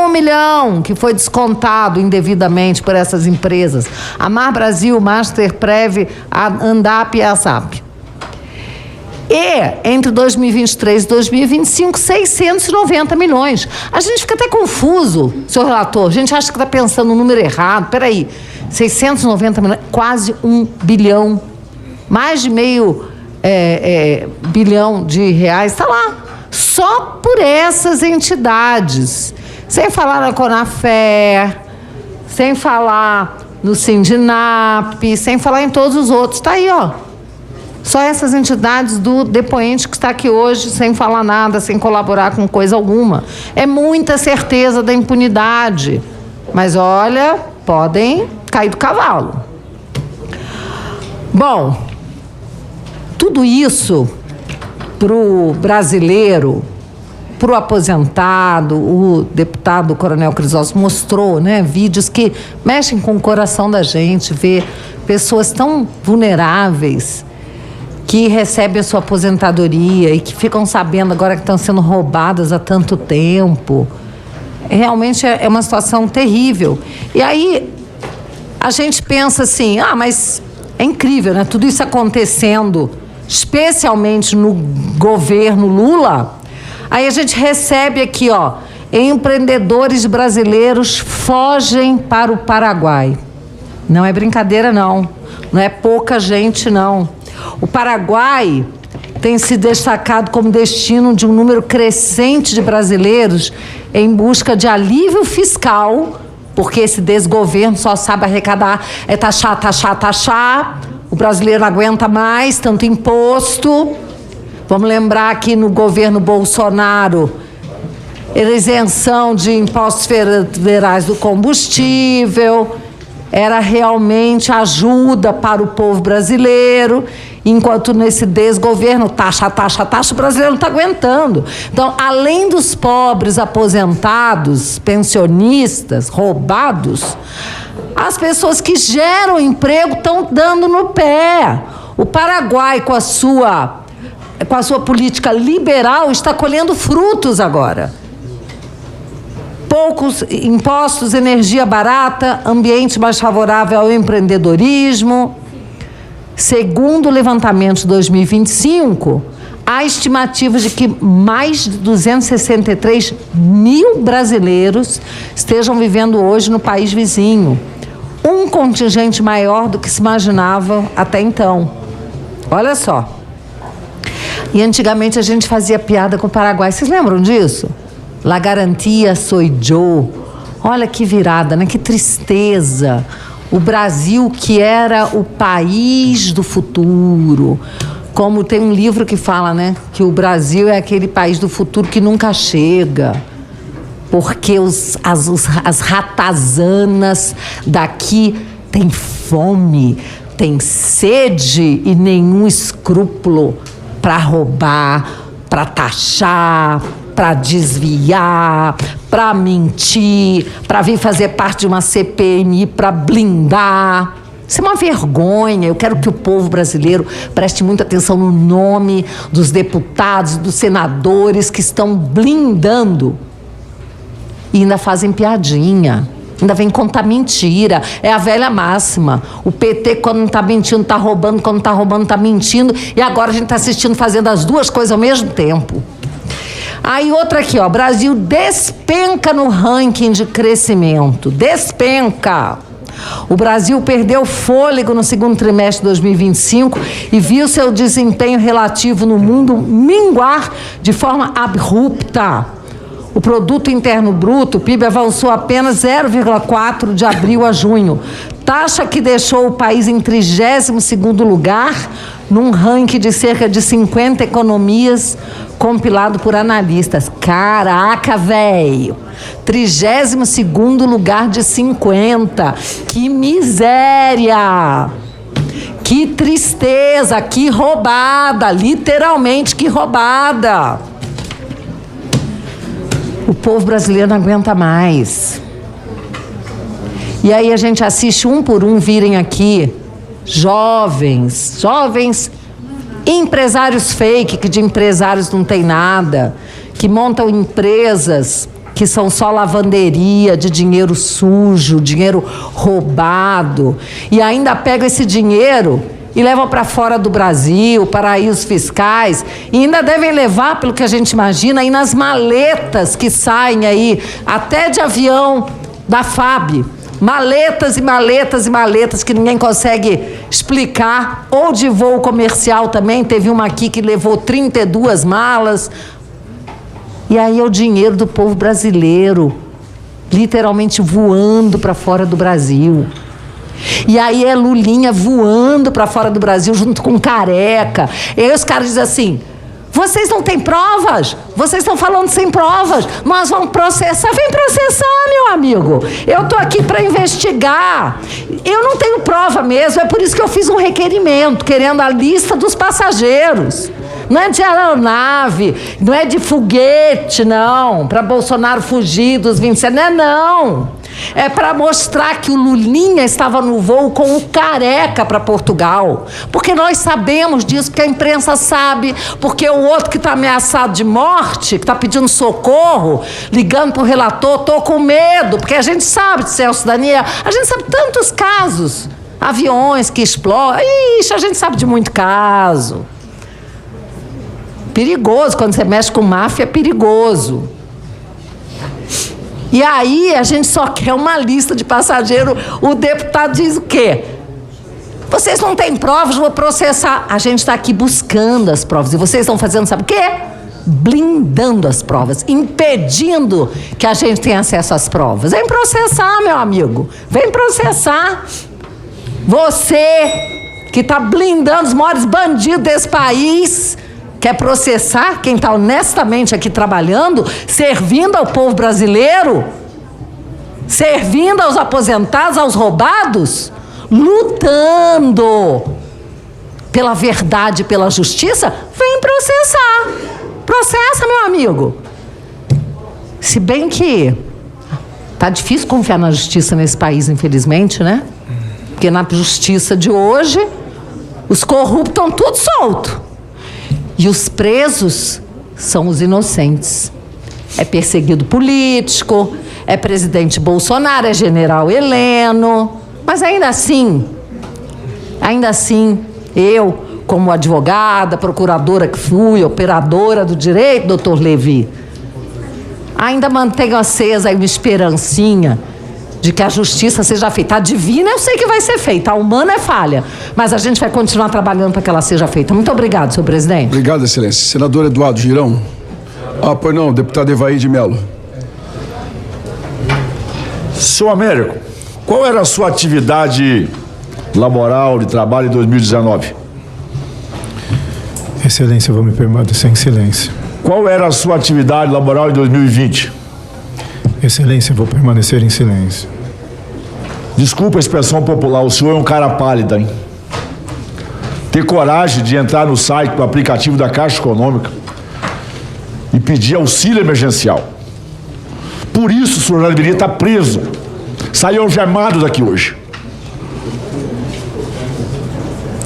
milhão que foi descontado indevidamente por essas empresas. A Mar Brasil, Masterprev, a Andap e a ASAP. E, entre 2023 e 2025, 690 milhões. A gente fica até confuso, senhor relator. A gente acha que está pensando no número errado. Peraí, 690 milhões, quase 1 bilhão. Mais de meio bilhão de reais. Está lá. Só por essas entidades. Sem falar na Conafer, sem falar no Sindinap, sem falar em todos os outros. Está aí, ó. Só essas entidades do depoente que está aqui hoje, sem falar nada, sem colaborar com coisa alguma. É muita certeza da impunidade. Mas, olha, podem cair do cavalo. Bom, tudo isso para o brasileiro, para o aposentado, o deputado Coronel Crisóstomo mostrou, né, vídeos que mexem com o coração da gente, ver pessoas tão vulneráveis que recebem a sua aposentadoria e que ficam sabendo agora que estão sendo roubadas há tanto tempo. Realmente é uma situação terrível. E aí a gente pensa assim, mas é incrível, né? Tudo isso acontecendo, especialmente no governo Lula. Aí a gente recebe aqui, ó, empreendedores brasileiros fogem para o Paraguai. Não é brincadeira, não. Não é pouca gente, não. O Paraguai tem se destacado como destino de um número crescente de brasileiros em busca de alívio fiscal, porque esse desgoverno só sabe arrecadar, é taxar, taxar, taxar. O brasileiro não aguenta mais tanto imposto. Vamos lembrar que no governo Bolsonaro era isenção de impostos federais do combustível, era realmente ajuda para o povo brasileiro, enquanto nesse desgoverno, taxa, taxa, taxa, o brasileiro não está aguentando. Então, além dos pobres aposentados, pensionistas, roubados, as pessoas que geram emprego estão dando no pé. O Paraguai, com a sua política liberal, está colhendo frutos agora. Poucos impostos, energia barata, ambiente mais favorável ao empreendedorismo. Segundo o levantamento de 2025, há estimativas de que mais de 263 mil brasileiros estejam vivendo hoje no país vizinho. Um contingente maior do que se imaginava até então. Olha só. E antigamente a gente fazia piada com o Paraguai. Vocês lembram disso? La garantia soy yo. Olha que virada, né? Que tristeza. O Brasil, que era o país do futuro. Como tem um livro que fala, né? Que o Brasil é aquele país do futuro que nunca chega. Porque as ratazanas daqui têm fome, têm sede e nenhum escrúpulo para roubar, para taxar, para desviar, para mentir, para vir fazer parte de uma CPMI, para blindar. Isso é uma vergonha. Eu quero que o povo brasileiro preste muita atenção no nome dos deputados, dos senadores que estão blindando e ainda fazem piadinha. Ainda vem contar mentira. É a velha máxima. O PT, quando não está mentindo, está roubando. Quando está roubando, está mentindo. E agora a gente está assistindo fazendo as duas coisas ao mesmo tempo. Aí outra aqui, ó. Brasil despenca no ranking de crescimento. Despenca. O Brasil perdeu fôlego no segundo trimestre de 2025 e viu seu desempenho relativo no mundo minguar de forma abrupta. O Produto Interno Bruto, o PIB, avançou apenas 0,4% de abril a junho. Taxa que deixou o país em 32º lugar, num ranking de cerca de 50 economias, compilado por analistas. Caraca, velho! 32º lugar de 50. Que miséria! Que tristeza, que roubada, literalmente que roubada. O povo brasileiro não aguenta mais. E aí a gente assiste um por um virem aqui jovens empresários fake, que de empresários não tem nada, que montam empresas que são só lavanderia de dinheiro sujo, dinheiro roubado, e ainda pegam esse dinheiro e levam para fora do Brasil, paraísos fiscais, e ainda devem levar, pelo que a gente imagina, aí nas maletas que saem aí, até de avião da FAB, maletas e maletas e maletas que ninguém consegue explicar, ou de voo comercial também, teve uma aqui que levou 32 malas, e aí é o dinheiro do povo brasileiro, literalmente voando para fora do Brasil. E aí é Lulinha voando para fora do Brasil junto com Careca. E aí os caras dizem assim: vocês não têm provas? Vocês estão falando sem provas? Nós vamos processar. Vem processar, meu amigo. Eu estou aqui para investigar. Eu não tenho prova mesmo, é por isso que eu fiz um requerimento, querendo a lista dos passageiros. Não é de aeronave, não é de foguete, não, para Bolsonaro fugir dos 27, não. É para mostrar que o Lulinha estava no voo com o Careca para Portugal. Porque nós sabemos disso, porque a imprensa sabe, porque o outro que está ameaçado de morte, que está pedindo socorro, ligando para o relator, estou com medo, porque a gente sabe de Celso Daniel, a gente sabe tantos casos, aviões que explodem, ixi, a gente sabe de muito caso. Perigoso, quando você mexe com máfia, é perigoso. E aí a gente só quer uma lista de passageiros. O deputado diz o quê? Vocês não têm provas, vou processar. A gente está aqui buscando as provas. E vocês estão fazendo, sabe o quê? Blindando as provas, impedindo que a gente tenha acesso às provas. Vem processar, meu amigo. Vem processar. Você que está blindando os maiores bandidos desse país, quer processar quem está honestamente aqui trabalhando, servindo ao povo brasileiro, servindo aos aposentados, aos roubados, lutando pela verdade, pela justiça? Vem processar. Processa, meu amigo. Se bem que tá difícil confiar na justiça nesse país, infelizmente, né? Porque na justiça de hoje, os corruptos estão tudo soltos. E os presos são os inocentes. É perseguido político, é presidente Bolsonaro, é general Heleno. Mas ainda assim, eu, como advogada, procuradora que fui, operadora do direito, doutor Levi, ainda mantenho acesa aí uma esperancinha de que a justiça seja feita. A divina eu sei que vai ser feita, a humana é falha, mas a gente vai continuar trabalhando para que ela seja feita. Muito obrigado, senhor presidente. Obrigado, excelência. Senador Eduardo Girão. Pois não, deputado Evaí de Mello. Senhor Américo, qual era a sua atividade laboral de trabalho em 2019? Excelência, eu vou me permanecer em silêncio. Qual era a sua atividade laboral em 2020? Excelência, eu vou permanecer em silêncio. Desculpa a expressão popular, o senhor é um cara pálido, hein? Ter coragem de entrar no site do aplicativo da Caixa Econômica e pedir auxílio emergencial. Por isso o senhor já deveria estar preso. Saiu algemado daqui hoje.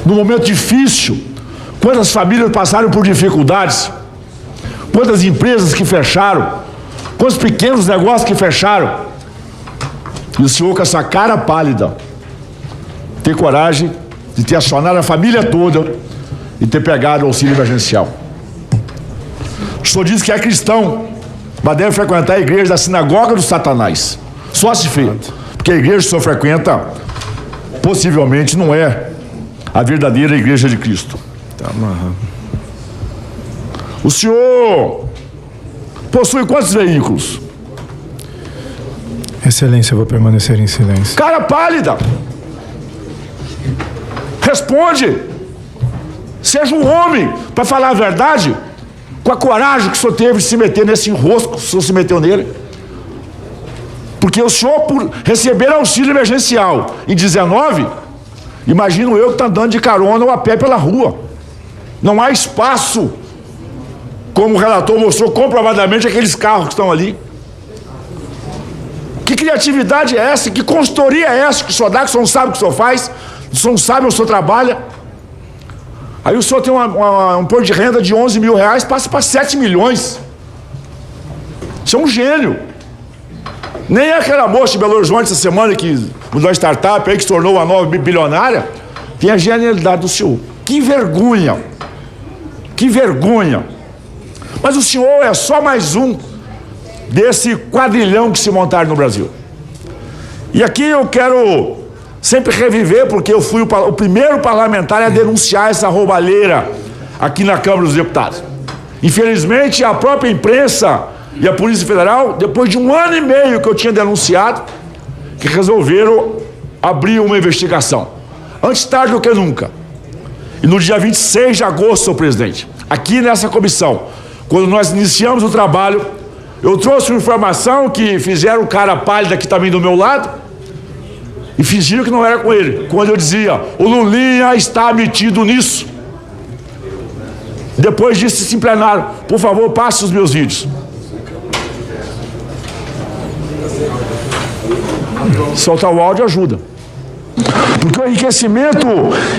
Num momento difícil, quantas famílias passaram por dificuldades, quantas empresas que fecharam, quantos pequenos negócios que fecharam. E o senhor, com essa cara pálida, ter coragem de ter acionado a família toda e ter pegado o auxílio emergencial. O senhor diz que é cristão, mas deve frequentar a igreja da sinagoga do Satanás. Só se fez. Porque a igreja que o senhor frequenta, possivelmente, não é a verdadeira igreja de Cristo. Tá amarrado. O senhor possui quantos veículos? Excelência, eu vou permanecer em silêncio. Cara pálida! Responde! Seja um homem para falar a verdade, com a coragem que o senhor teve de se meter nesse enrosco que o senhor se meteu nele. Porque o senhor, por receber auxílio emergencial em 19, imagino eu que está andando de carona ou a pé pela rua. Não há espaço, como o relator mostrou comprovadamente, aqueles carros que estão ali. Que criatividade é essa? Que consultoria é essa que o senhor dá, que o senhor não sabe o que o senhor faz, o senhor não sabe onde o senhor trabalha? Aí o senhor tem um imposto de renda de 11 mil reais, passa para 7 milhões. Isso é um gênio. Nem aquela moça de Belo Horizonte essa semana que mudou a startup aí, que se tornou uma nova bilionária, tem a genialidade do senhor. Que vergonha! Que vergonha! Mas o senhor é só mais um desse quadrilhão que se montaram no Brasil. E aqui eu quero sempre reviver, porque eu fui o primeiro parlamentar a denunciar essa roubalheira aqui na Câmara dos Deputados. Infelizmente, a própria imprensa e a Polícia Federal, depois de 1 ano e meio que eu tinha denunciado, que resolveram abrir uma investigação. Antes tarde do que nunca. E no dia 26 de agosto, senhor presidente, aqui nessa comissão, quando nós iniciamos o trabalho, eu trouxe uma informação que fizeram o cara pálido aqui também do meu lado e fingiram que não era com ele. Quando eu dizia, o Lulinha está metido nisso. Depois disso se plenaram. Por favor, passe os meus vídeos. Soltar o áudio ajuda. Porque o enriquecimento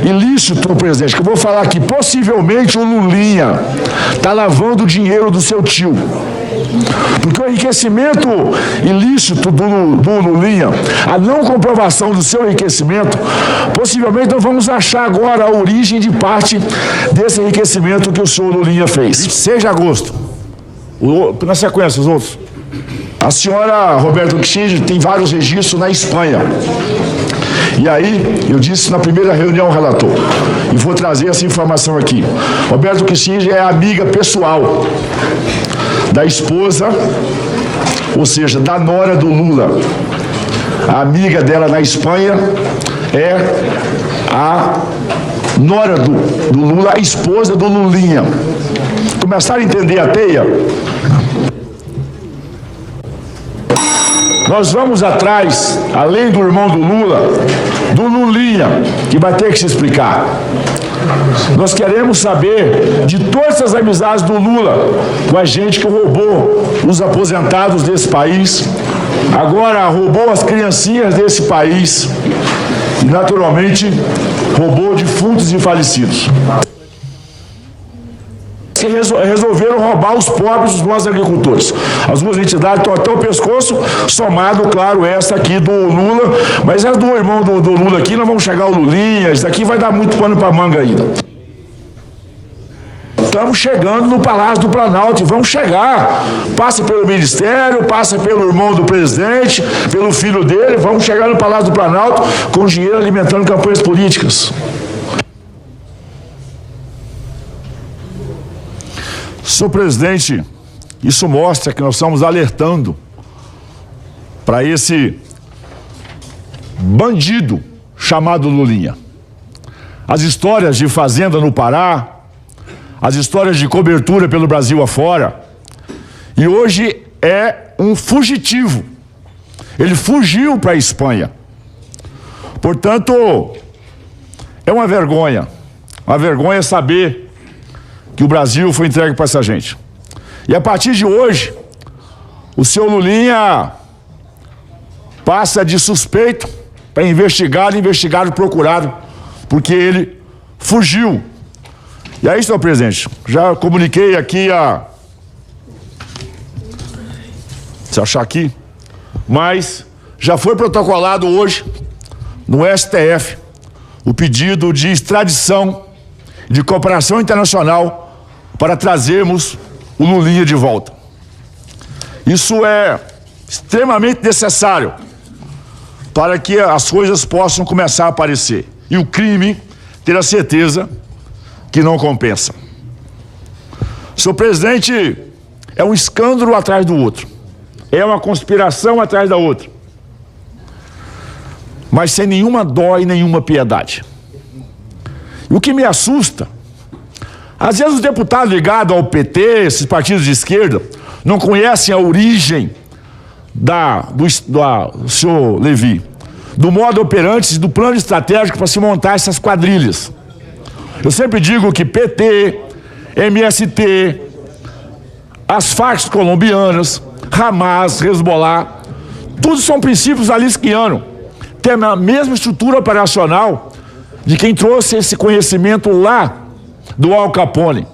ilícito, presidente, que eu vou falar aqui, possivelmente o Lulinha está lavando o dinheiro do seu tio. Porque o enriquecimento ilícito do Lulinha, a não comprovação do seu enriquecimento, possivelmente nós vamos achar agora a origem de parte desse enriquecimento que o senhor Lulinha fez. 6 de agosto. Na sequência, os outros. A senhora Roberto Kissinger tem vários registros na Espanha. E aí, eu disse na primeira reunião, relator, e vou trazer essa informação aqui. Roberto Kissinger é amiga pessoal da esposa, ou seja, da nora do Lula. A amiga dela na Espanha é a nora do Lula, a esposa do Lulinha. Começaram a entender a teia? Nós vamos atrás, além do irmão do Lula, do Lulinha, que vai ter que se explicar. Nós queremos saber de todas as amizades do Lula com a gente que roubou os aposentados desse país, agora roubou as criancinhas desse país e, naturalmente, roubou defuntos e falecidos. Que resolveram roubar os pobres dos nossos agricultores. As duas entidades estão até o pescoço, somado, claro, essa aqui do Lula, mas as do irmão do Lula aqui, nós vamos chegar ao Lulinha, isso daqui vai dar muito pano para manga ainda. Estamos chegando no Palácio do Planalto e vamos chegar. Passa pelo Ministério, passa pelo irmão do presidente, pelo filho dele, vamos chegar no Palácio do Planalto com dinheiro alimentando campanhas políticas. Senhor presidente, isso mostra que nós estamos alertando para esse bandido chamado Lulinha. As histórias de fazenda no Pará, as histórias de cobertura pelo Brasil afora, e hoje é um fugitivo. Ele fugiu para a Espanha. Portanto, é uma vergonha saber que o Brasil foi entregue para essa gente. E a partir de hoje, o senhor Lulinha passa de suspeito para investigado, procurado, porque ele fugiu. E aí, senhor presidente, já comuniquei aqui se achar aqui, mas já foi protocolado hoje no STF o pedido de extradição de cooperação internacional para trazermos o Lulinha de volta. Isso é extremamente necessário para que as coisas possam começar a aparecer e o crime ter a certeza que não compensa. Senhor presidente, é um escândalo atrás do outro, é uma conspiração atrás da outra, mas sem nenhuma dó e nenhuma piedade. E o que me assusta, às vezes os deputados ligados ao PT, esses partidos de esquerda, não conhecem a origem do senhor Levi, do modo operante e do plano estratégico para se montar essas quadrilhas. Eu sempre digo que PT, MST, as Farc colombianas, Hamas, Hezbollah, tudo são princípios alisquianos, tem a mesma estrutura operacional de quem trouxe esse conhecimento lá do Al Capone.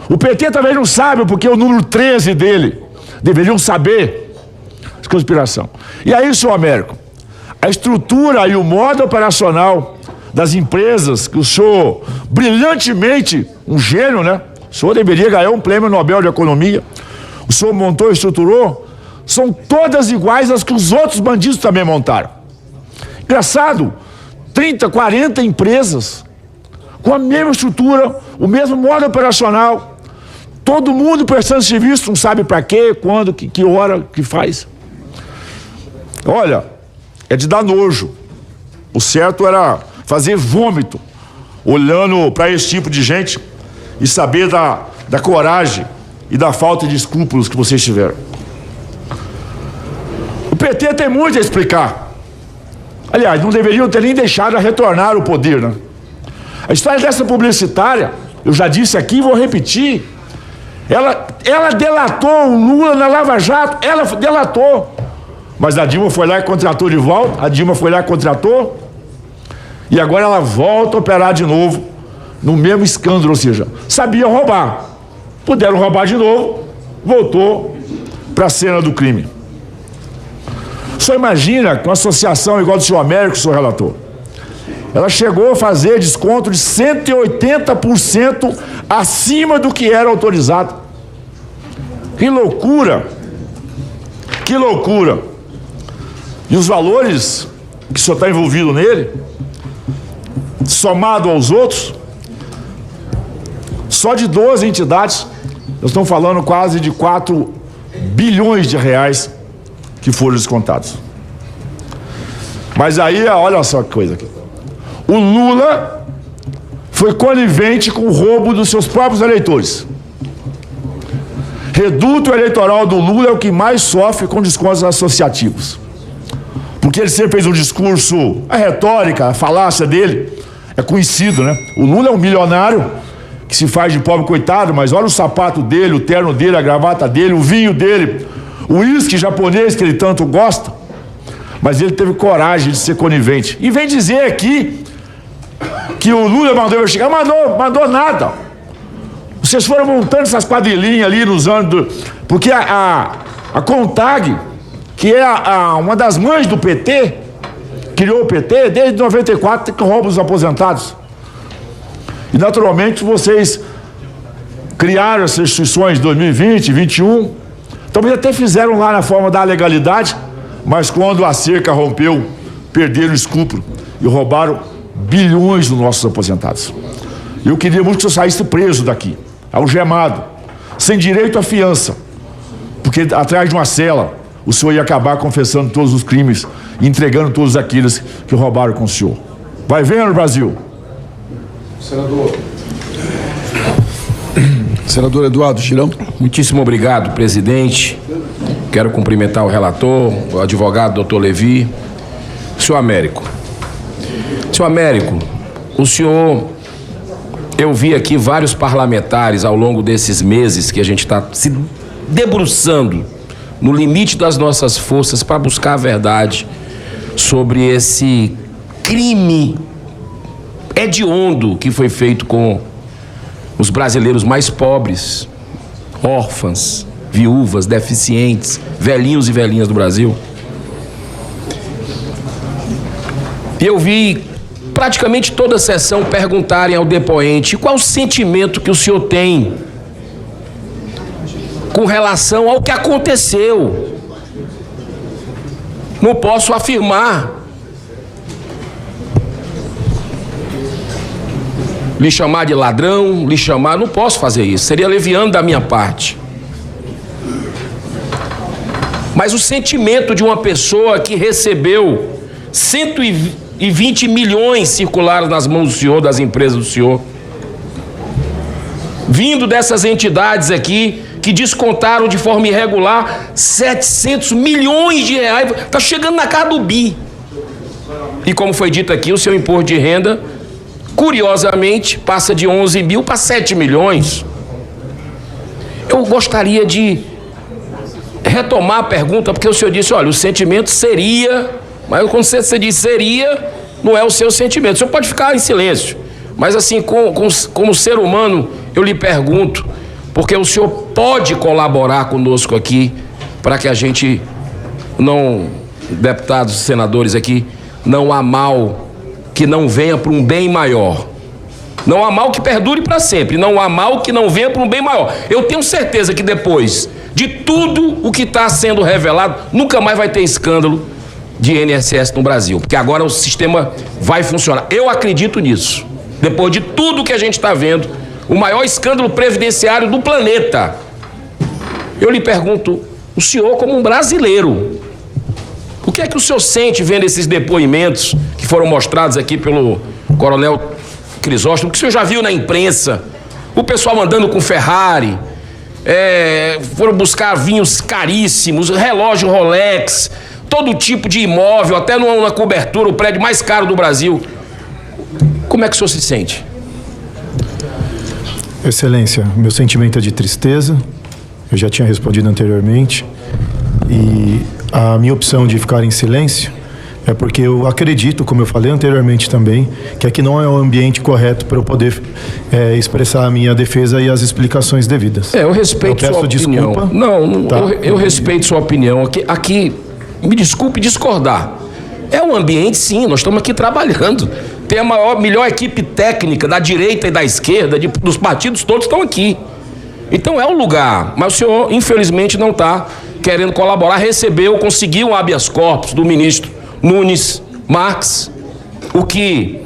O PT talvez não sabe, porque o número 13 dele deveriam saber de conspiração. E aí, senhor Américo, a estrutura e o modo operacional das empresas, que o senhor brilhantemente, um gênio, né? O senhor deveria ganhar um prêmio Nobel de Economia. O senhor montou e estruturou, são todas iguais às que os outros bandidos também montaram. Engraçado, 30, 40 empresas com a mesma estrutura, o mesmo modo operacional, todo mundo prestando serviço, não sabe para quê, quando, que hora, que faz. Olha, é de dar nojo. O certo era fazer vômito, olhando para esse tipo de gente e saber da coragem e da falta de escrúpulos que vocês tiveram. O PT tem muito a explicar. Aliás, não deveriam ter nem deixado a retornar ao poder, né? A história dessa publicitária, eu já disse aqui e vou repetir, ela delatou o Lula na Lava Jato, ela delatou. Mas a Dilma foi lá e contratou de volta, e agora ela volta a operar de novo no mesmo escândalo, ou seja, sabia roubar. Puderam roubar de novo, voltou para a cena do crime. Só imagina que uma associação igual do senhor Américo, senhor relator, ela chegou a fazer desconto de 180% acima do que era autorizado. Que loucura! Que loucura! E os valores que o senhor está envolvido nele, somado aos outros, só de 12 entidades, nós estamos falando quase de 4 bilhões de reais que foram descontados. Mas aí, olha só que coisa aqui. O Lula foi conivente com o roubo dos seus próprios eleitores. Reduto eleitoral do Lula é o que mais sofre com descontos associativos. Porque ele sempre fez um discurso, a retórica, a falácia dele é conhecido, né? O Lula é um milionário que se faz de pobre coitado, mas olha o sapato dele, o terno dele, a gravata dele, o vinho dele, o uísque japonês que ele tanto gosta. Mas ele teve coragem de ser conivente. E vem dizer aqui que o Lula mandou investigar. Mandou nada. Vocês foram montando essas quadrilhinhas ali nos anos... Porque a CONTAG, que é uma das mães do PT, criou o PT, desde 94, que rouba os aposentados. E, naturalmente, vocês criaram essas instituições em 2020, 2021. Talvez até fizeram lá na forma da legalidade, mas quando a cerca rompeu, perderam o escrúpulo e roubaram bilhões dos nossos aposentados. Eu queria muito que o senhor saísse preso daqui, algemado, sem direito à fiança, porque atrás de uma cela o senhor ia acabar confessando todos os crimes e entregando todos aqueles que roubaram com o senhor. Vai vendo, Brasil. Senador Eduardo Girão. Muitíssimo obrigado, presidente. Quero cumprimentar o relator, o advogado doutor Levi. Senhor Américo, o senhor, eu vi aqui vários parlamentares ao longo desses meses que a gente está se debruçando no limite das nossas forças para buscar a verdade sobre esse crime hediondo que foi feito com os brasileiros mais pobres, órfãs, viúvas, deficientes, velhinhos e velhinhas do Brasil. E eu vi praticamente toda a sessão perguntarem ao depoente qual o sentimento que o senhor tem com relação ao que aconteceu. Não posso afirmar, lhe chamar de ladrão, lhe chamar, não posso fazer isso, seria leviano da minha parte. Mas o sentimento de uma pessoa que recebeu 120 milhões circulares nas mãos do senhor, das empresas do senhor, vindo dessas entidades aqui, que descontaram de forma irregular 700 milhões de reais, está chegando na casa do bi. E como foi dito aqui, o seu imposto de renda, curiosamente, passa de 11 mil para 7 milhões. Eu gostaria de retomar a pergunta, porque o senhor disse, olha, o sentimento seria, mas quando você diz seria, não é o seu sentimento. O senhor pode ficar em silêncio, mas assim, como ser humano, eu lhe pergunto, porque o senhor pode colaborar conosco aqui, para que a gente não, deputados e senadores aqui, não há mal que não venha para um bem maior. Não há mal que perdure para sempre, não há mal que não venha para um bem maior. Eu tenho certeza que depois de tudo o que está sendo revelado, nunca mais vai ter escândalo de INSS no Brasil, porque agora o sistema vai funcionar. Eu acredito nisso. Depois de tudo que a gente está vendo, o maior escândalo previdenciário do planeta. Eu lhe pergunto, o senhor como um brasileiro, o que é que o senhor sente vendo esses depoimentos que foram mostrados aqui pelo coronel Crisóstomo, que o senhor já viu na imprensa, o pessoal andando com Ferrari, foram buscar vinhos caríssimos, relógio Rolex, todo tipo de imóvel, até na cobertura, o prédio mais caro do Brasil. Como é que o senhor se sente? Excelência, meu sentimento é de tristeza, eu já tinha respondido anteriormente, e a minha opção de ficar em silêncio é porque eu acredito, como eu falei anteriormente também, que aqui não é o ambiente correto para eu poder expressar a minha defesa e as explicações devidas. Eu respeito sua opinião. Desculpa. Não, tá. eu respeito sua opinião. Aqui, me desculpe discordar. É um ambiente, sim, nós estamos aqui trabalhando. Tem a melhor equipe técnica da direita e da esquerda, dos partidos todos estão aqui. Então é um lugar, mas o senhor, infelizmente, não está querendo colaborar. Conseguiu um habeas corpus do ministro Nunes Marques, o que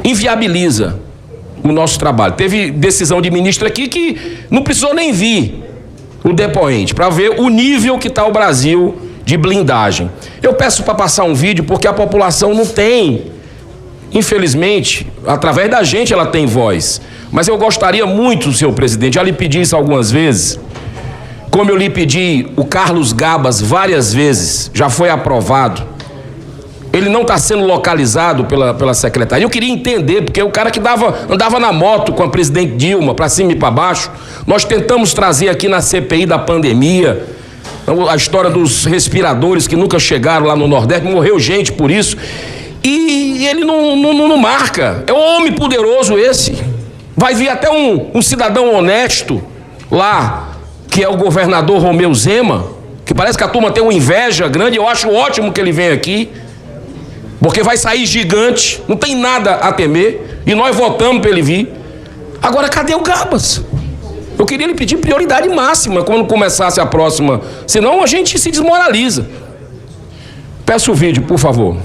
inviabiliza o nosso trabalho. Teve decisão de ministro aqui que não precisou nem vir o depoente para ver o nível que está o Brasil de blindagem. Eu peço para passar um vídeo porque a população não tem, infelizmente, através da gente ela tem voz. Mas eu gostaria muito, senhor presidente, já lhe pedi isso algumas vezes, como eu lhe pedi o Carlos Gabas várias vezes, já foi aprovado. Ele não está sendo localizado pela secretaria. Eu queria entender, porque o cara que andava na moto com a presidente Dilma, para cima e para baixo, nós tentamos trazer aqui na CPI da pandemia, a história dos respiradores que nunca chegaram lá no Nordeste, morreu gente por isso, e ele não marca. É um homem poderoso esse. Vai vir até um cidadão honesto lá, que é o governador Romeu Zema, que parece que a turma tem uma inveja grande. Eu acho ótimo que ele venha aqui, porque vai sair gigante, não tem nada a temer, e nós votamos para ele vir. Agora, cadê o Gabas? Eu queria lhe pedir prioridade máxima quando começasse a próxima, senão a gente se desmoraliza. Peço o vídeo, por favor.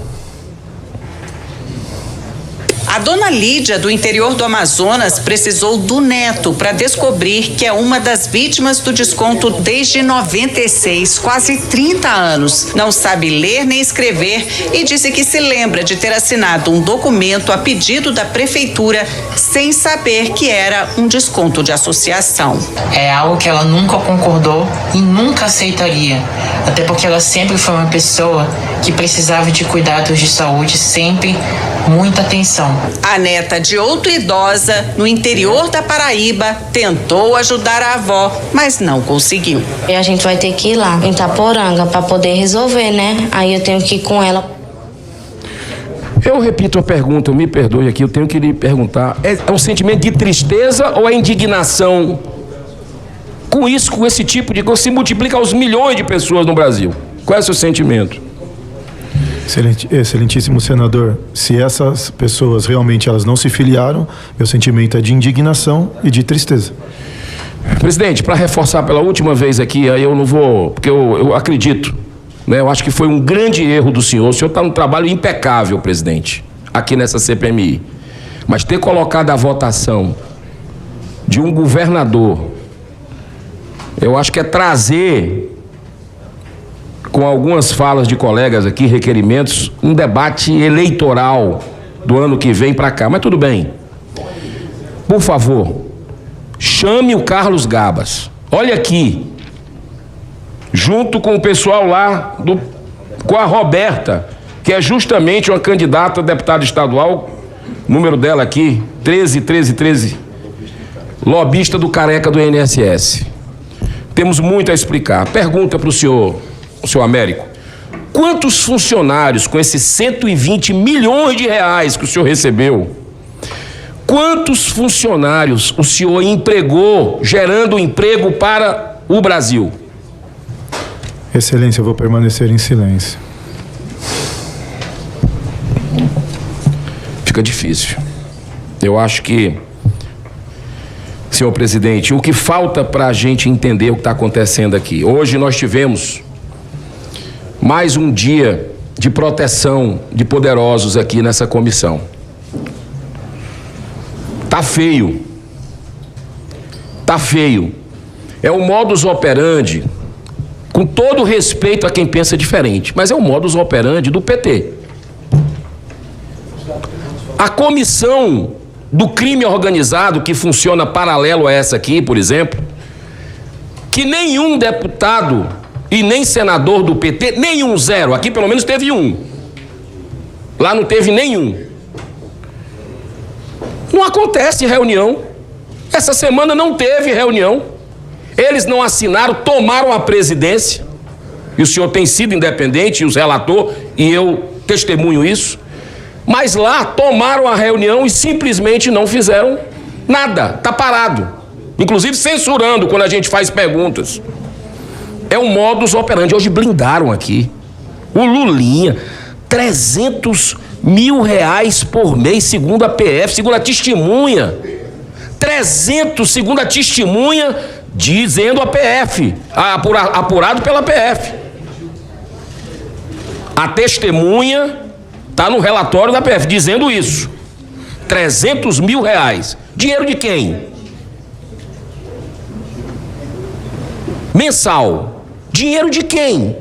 A dona Lídia, do interior do Amazonas, precisou do neto para descobrir que é uma das vítimas do desconto desde 96, quase 30 anos. Não sabe ler nem escrever e disse que se lembra de ter assinado um documento a pedido da prefeitura sem saber que era um desconto de associação. É algo que ela nunca concordou e nunca aceitaria, até porque ela sempre foi uma pessoa que precisava de cuidados de saúde, sempre muita atenção. A neta de outra idosa, no interior da Paraíba, tentou ajudar a avó, mas não conseguiu. E a gente vai ter que ir lá, em Itaporanga, para poder resolver, né? Aí eu tenho que ir com ela. Eu repito a pergunta, me perdoe aqui, eu tenho que lhe perguntar. É um sentimento de tristeza ou é indignação? Com isso, com esse tipo de coisa, se multiplica aos milhões de pessoas no Brasil. Qual é o seu sentimento? Excelentíssimo senador, se essas pessoas realmente elas não se filiaram, meu sentimento é de indignação e de tristeza. Presidente, para reforçar pela última vez aqui, aí eu não vou, porque eu acredito, né, eu acho que foi um grande erro do senhor. O senhor está num trabalho impecável, presidente, aqui nessa CPMI. Mas ter colocado a votação de um governador, eu acho que é trazer, com algumas falas de colegas aqui, requerimentos, um debate eleitoral do ano que vem para cá. Mas tudo bem. Por favor, chame o Carlos Gabas. Olha aqui, junto com o pessoal lá, com a Roberta, que é justamente uma candidata a deputada estadual, número dela aqui, 13, lobista do careca do INSS. Temos muito a explicar. Pergunta para o senhor Américo, quantos funcionários com esses 120 milhões de reais que o senhor recebeu, quantos funcionários o senhor empregou, gerando emprego para o Brasil? Excelência, eu vou permanecer em silêncio. Fica difícil. Eu acho que, senhor presidente, o que falta para a gente entender o que está acontecendo aqui. Hoje nós tivemos mais um dia de proteção de poderosos aqui nessa comissão. Tá feio. Tá feio. É o modus operandi, com todo respeito a quem pensa diferente, mas é o modus operandi do PT. A comissão do crime organizado, que funciona paralelo a essa aqui, por exemplo, que nenhum deputado e nem senador do PT, nenhum, zero, aqui pelo menos teve um, lá não teve nenhum. Não acontece reunião, essa semana não teve reunião, eles não assinaram, tomaram a presidência, e o senhor tem sido independente, e os relator, e eu testemunho isso, mas lá tomaram a reunião e simplesmente não fizeram nada, tá parado, inclusive censurando quando a gente faz perguntas. É um modus operandi. Hoje blindaram aqui o Lulinha, 300 mil reais por mês, segundo a PF, segundo a testemunha. 300, segundo a testemunha, dizendo a PF, apurado pela PF. A testemunha está no relatório da PF dizendo isso. 300 mil reais. Dinheiro de quem? Mensal. Dinheiro de quem?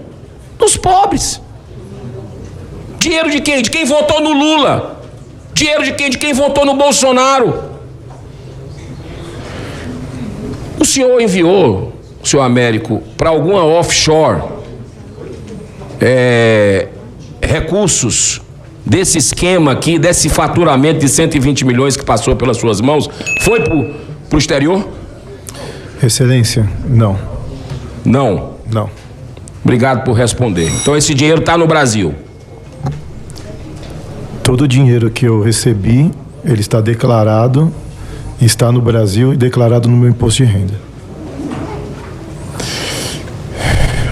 Dos pobres. Dinheiro de quem? De quem votou no Lula. Dinheiro de quem? De quem votou no Bolsonaro. O senhor enviou, senhor Américo, para alguma offshore recursos desse esquema aqui, desse faturamento de 120 milhões que passou pelas suas mãos? Foi para o exterior? Excelência, não. Não? Não. Obrigado por responder. Então esse dinheiro está no Brasil? Todo o dinheiro que eu recebi, ele está declarado, está no Brasil e declarado no meu imposto de renda.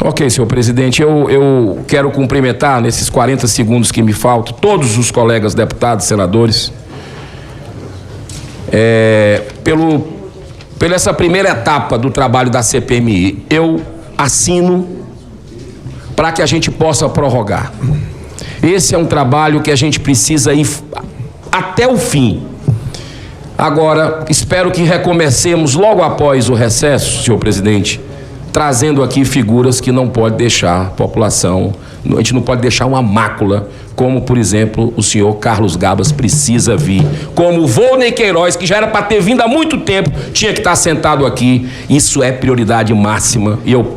Ok, senhor presidente, eu quero cumprimentar, nesses 40 segundos que me faltam, todos os colegas deputados, senadores, pela essa primeira etapa do trabalho da CPMI. Eu assino para que a gente possa prorrogar. Esse é um trabalho que a gente precisa ir até o fim. Agora, espero que recomecemos logo após o recesso, senhor presidente, trazendo aqui figuras que não pode deixar a população, a gente não pode deixar uma mácula, como, por exemplo, o senhor Carlos Gabas precisa vir, como o Volney Queiroz, que já era para ter vindo há muito tempo, tinha que estar sentado aqui. Isso é prioridade máxima e eu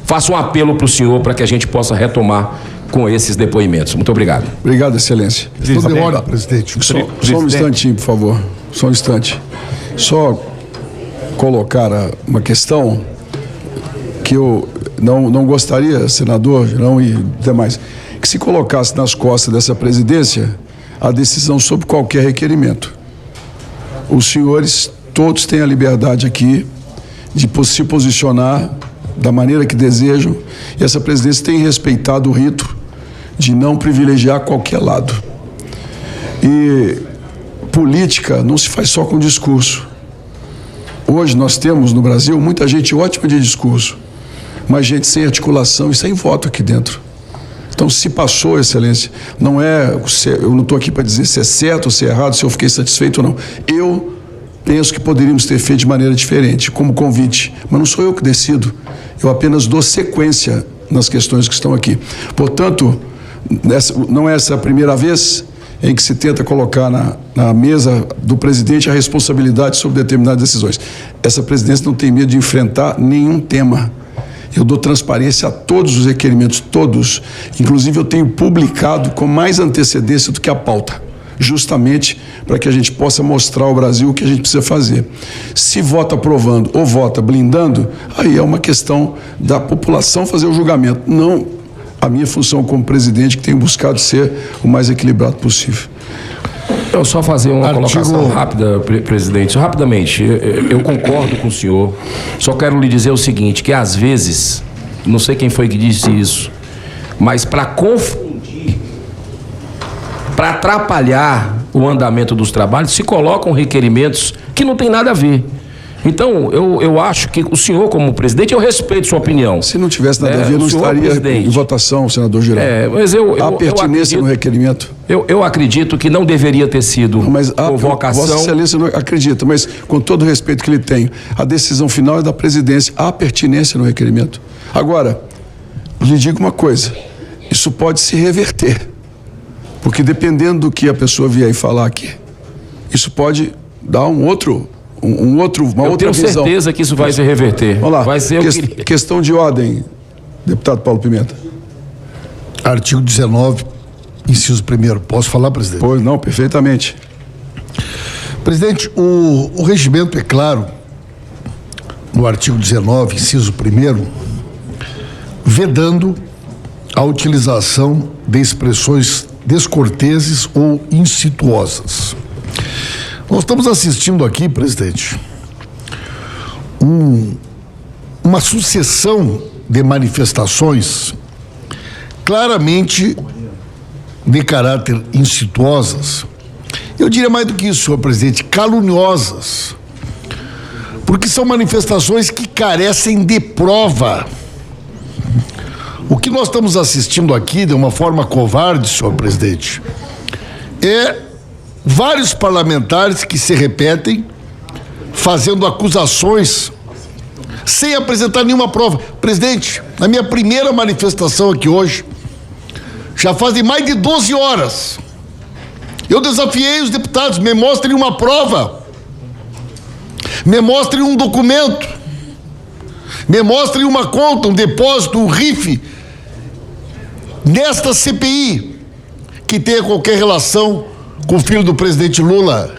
faço um apelo para o senhor para que a gente possa retomar com esses depoimentos. Muito obrigado. Obrigado, excelência. Estou de hora, presidente. Só um instantinho, por favor. Só um instante. Só colocar uma questão que eu não gostaria, senador, Girão e demais, que se colocasse nas costas dessa presidência a decisão sobre qualquer requerimento. Os senhores todos têm a liberdade aqui de se posicionar da maneira que desejam, e essa presidência tem respeitado o rito de não privilegiar qualquer lado. E política não se faz só com discurso. Hoje nós temos no Brasil muita gente ótima de discurso, mas gente sem articulação e sem voto aqui dentro. Então, se passou, Excelência, eu não estou aqui para dizer se é certo ou se é errado, se eu fiquei satisfeito ou não. Eu penso que poderíamos ter feito de maneira diferente, como convite, mas não sou eu que decido. Eu apenas dou sequência nas questões que estão aqui. Portanto, não é essa a primeira vez em que se tenta colocar na mesa do presidente a responsabilidade sobre determinadas decisões. Essa presidência não tem medo de enfrentar nenhum tema. Eu dou transparência a todos os requerimentos, todos. Inclusive, eu tenho publicado com mais antecedência do que a pauta, justamente para que a gente possa mostrar ao Brasil o que a gente precisa fazer. Se vota aprovando ou vota blindando, aí é uma questão da população fazer o julgamento, não a minha função como presidente, que tenho buscado ser o mais equilibrado possível. Eu só fazer uma colocação rápida, presidente. Rapidamente, eu concordo com o senhor. Só quero lhe dizer o seguinte, que às vezes, não sei quem foi que disse isso, mas para confundir, para atrapalhar o andamento dos trabalhos, se colocam requerimentos que não tem nada a ver. Então, eu acho que o senhor, como presidente, eu respeito sua opinião. Se não tivesse nada a ver, não estaria em votação, senador Girão. Mas há pertinência no requerimento? Eu acredito que não deveria ter sido convocação. Vossa Excelência não acredita, mas com todo o respeito que lhe tenho, a decisão final é da presidência. Há pertinência no requerimento. Agora, lhe digo uma coisa, isso pode se reverter, porque dependendo do que a pessoa vier e falar aqui, isso pode dar uma outra visão. Eu tenho certeza que isso vai se reverter. Vamos lá. Vai ser questão de ordem, deputado Paulo Pimenta. Artigo 19, inciso 1º. Posso falar, presidente? Pois não, perfeitamente. Presidente, o regimento é claro, no artigo 19, inciso 1º, vedando a utilização de expressões descorteses ou incestuosas. Nós estamos assistindo aqui, presidente, uma sucessão de manifestações claramente de caráter incestuosas. Eu diria mais do que isso, senhor presidente, caluniosas, porque são manifestações que carecem de prova. O que nós estamos assistindo aqui, de uma forma covarde, senhor presidente, é vários parlamentares que se repetem, fazendo acusações, sem apresentar nenhuma prova. Presidente, na minha primeira manifestação aqui hoje, já fazem mais de 12 horas, eu desafiei os deputados, me mostrem uma prova, me mostrem um documento, me mostrem uma conta, um depósito, um RIF, nesta CPI, que tenha qualquer relação com o filho do presidente Lula.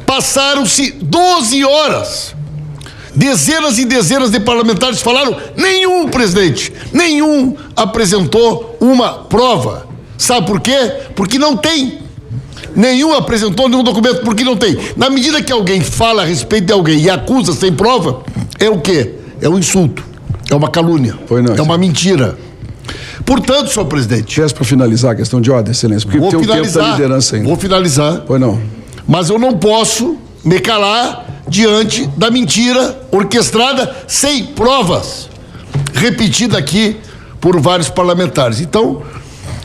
Passaram-se 12 horas. Dezenas e dezenas de parlamentares falaram, nenhum, presidente, nenhum apresentou uma prova. Sabe por quê? Porque não tem. Nenhum apresentou nenhum documento, porque não tem. Na medida que alguém fala a respeito de alguém e acusa sem prova, é o quê? É um insulto, é uma calúnia, é uma mentira. Portanto, senhor presidente... Peço para finalizar a questão de ordem, excelência, porque tem um tempo da liderança ainda. Vou finalizar. Pois não. Mas eu não posso me calar diante da mentira orquestrada sem provas, repetida aqui por vários parlamentares. Então,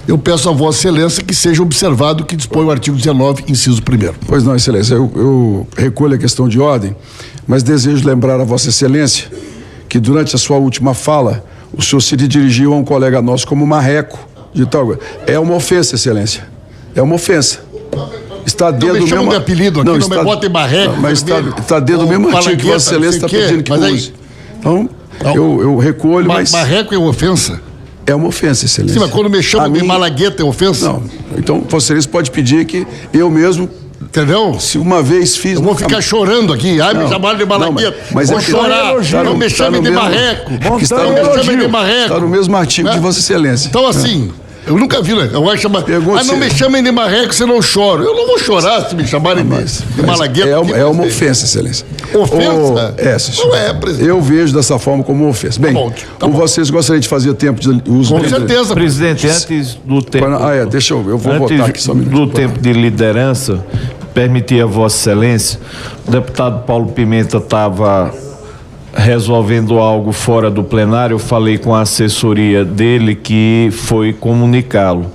eu peço a Vossa Excelência que seja observado o que dispõe o artigo 19, inciso 1º. Pois não, Excelência, eu recolho a questão de ordem, mas desejo lembrar a Vossa Excelência que durante a sua última fala, o senhor se dirigiu a um colega nosso como marreco de tal. É uma ofensa, Excelência. É uma ofensa. Está dentro do mesmo... de apelido aqui, não me botem marreco. Mas está dentro do mesmo artigo que Vossa Excelência está pedindo que use. Então, eu recolho, mas... Marreco é uma ofensa? É uma ofensa, Excelência. Sim, mas quando me chamam de malagueta é ofensa? Não. Então, Vossa Excelência pode pedir que eu mesmo... Entendeu? Se uma vez fiz... Eu vou ficar chorando aqui. Ai, me chamaram de malagueta. Mas vou chorar. Não me chamem de marreco. Não me chamem de marreco. Está no mesmo artigo de Vossa Excelência. Então, assim, Eu nunca vi, né? Eu acho chamar. Não me chamem de marreco, senão eu choro. Eu não vou chorar se me chamarem de malagueta. É uma ofensa, Excelência. Ofensa? Não é, presidente. Eu vejo dessa forma como uma ofensa. Bem, vocês gostariam de fazer tempo de uso? Com certeza. Presidente, antes do tempo... deixa eu vou votar aqui só um minuto. Do tempo de liderança, permitir a Vossa Excelência, o deputado Paulo Pimenta estava resolvendo algo fora do plenário. Eu falei com a assessoria dele, que foi comunicá-lo,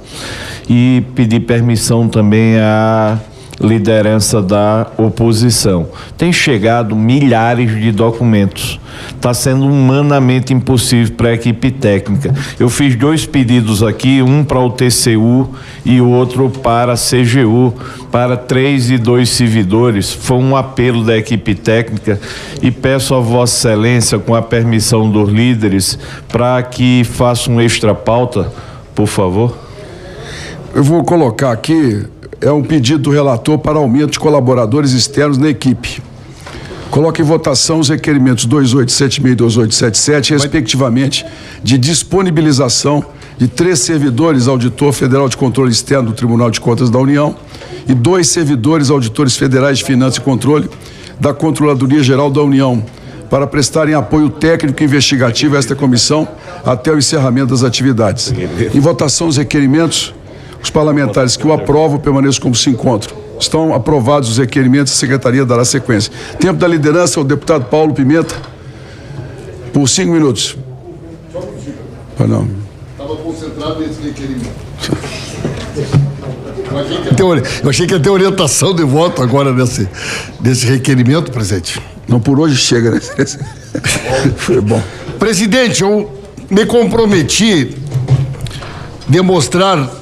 e pedi permissão também à liderança da oposição. Tem chegado milhares de documentos. Está sendo humanamente impossível para a equipe técnica. Eu fiz 2 pedidos aqui, um para o TCU e outro para a CGU, para 3 e 2 servidores. Foi um apelo da equipe técnica e peço a Vossa Excelência, com a permissão dos líderes, para que faça um extra pauta, por favor. Eu vou colocar aqui, é um pedido do relator para aumento de colaboradores externos na equipe. Coloque em votação os requerimentos 2876 e 2877, respectivamente, de disponibilização de 3 servidores auditor federal de controle externo do Tribunal de Contas da União e 2 servidores auditores federais de finanças e controle da Controladoria Geral da União, para prestarem apoio técnico e investigativo a esta comissão até o encerramento das atividades. Em votação os requerimentos, os parlamentares que o aprovam permaneçam como se encontram. Estão aprovados os requerimentos, a Secretaria dará sequência. Tempo da liderança ao deputado Paulo Pimenta, por 5 minutos. Não. Estava concentrado nesse requerimento. Eu achei que ia ter orientação de voto agora desse requerimento, presidente. Não, por hoje chega, né? Foi bom. Presidente, eu me comprometi a demonstrar,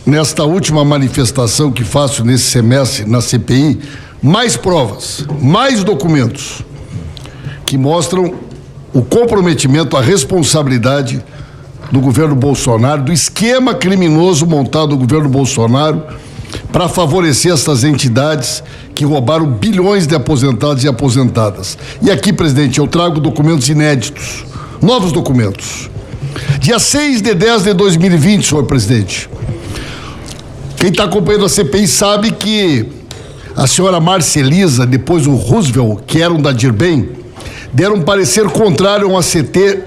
nesta última manifestação que faço nesse semestre na CPI, mais provas, mais documentos que mostram o comprometimento, a responsabilidade do governo Bolsonaro, do esquema criminoso montado no governo Bolsonaro para favorecer essas entidades que roubaram bilhões de aposentados e aposentadas. E aqui, presidente, eu trago documentos inéditos, novos documentos. Dia 6/10 de 2020, senhor presidente. Quem está acompanhando a CPI sabe que a senhora Marcelisa, depois o Roosevelt, que eram da Dirbem, deram um parecer contrário a um ACT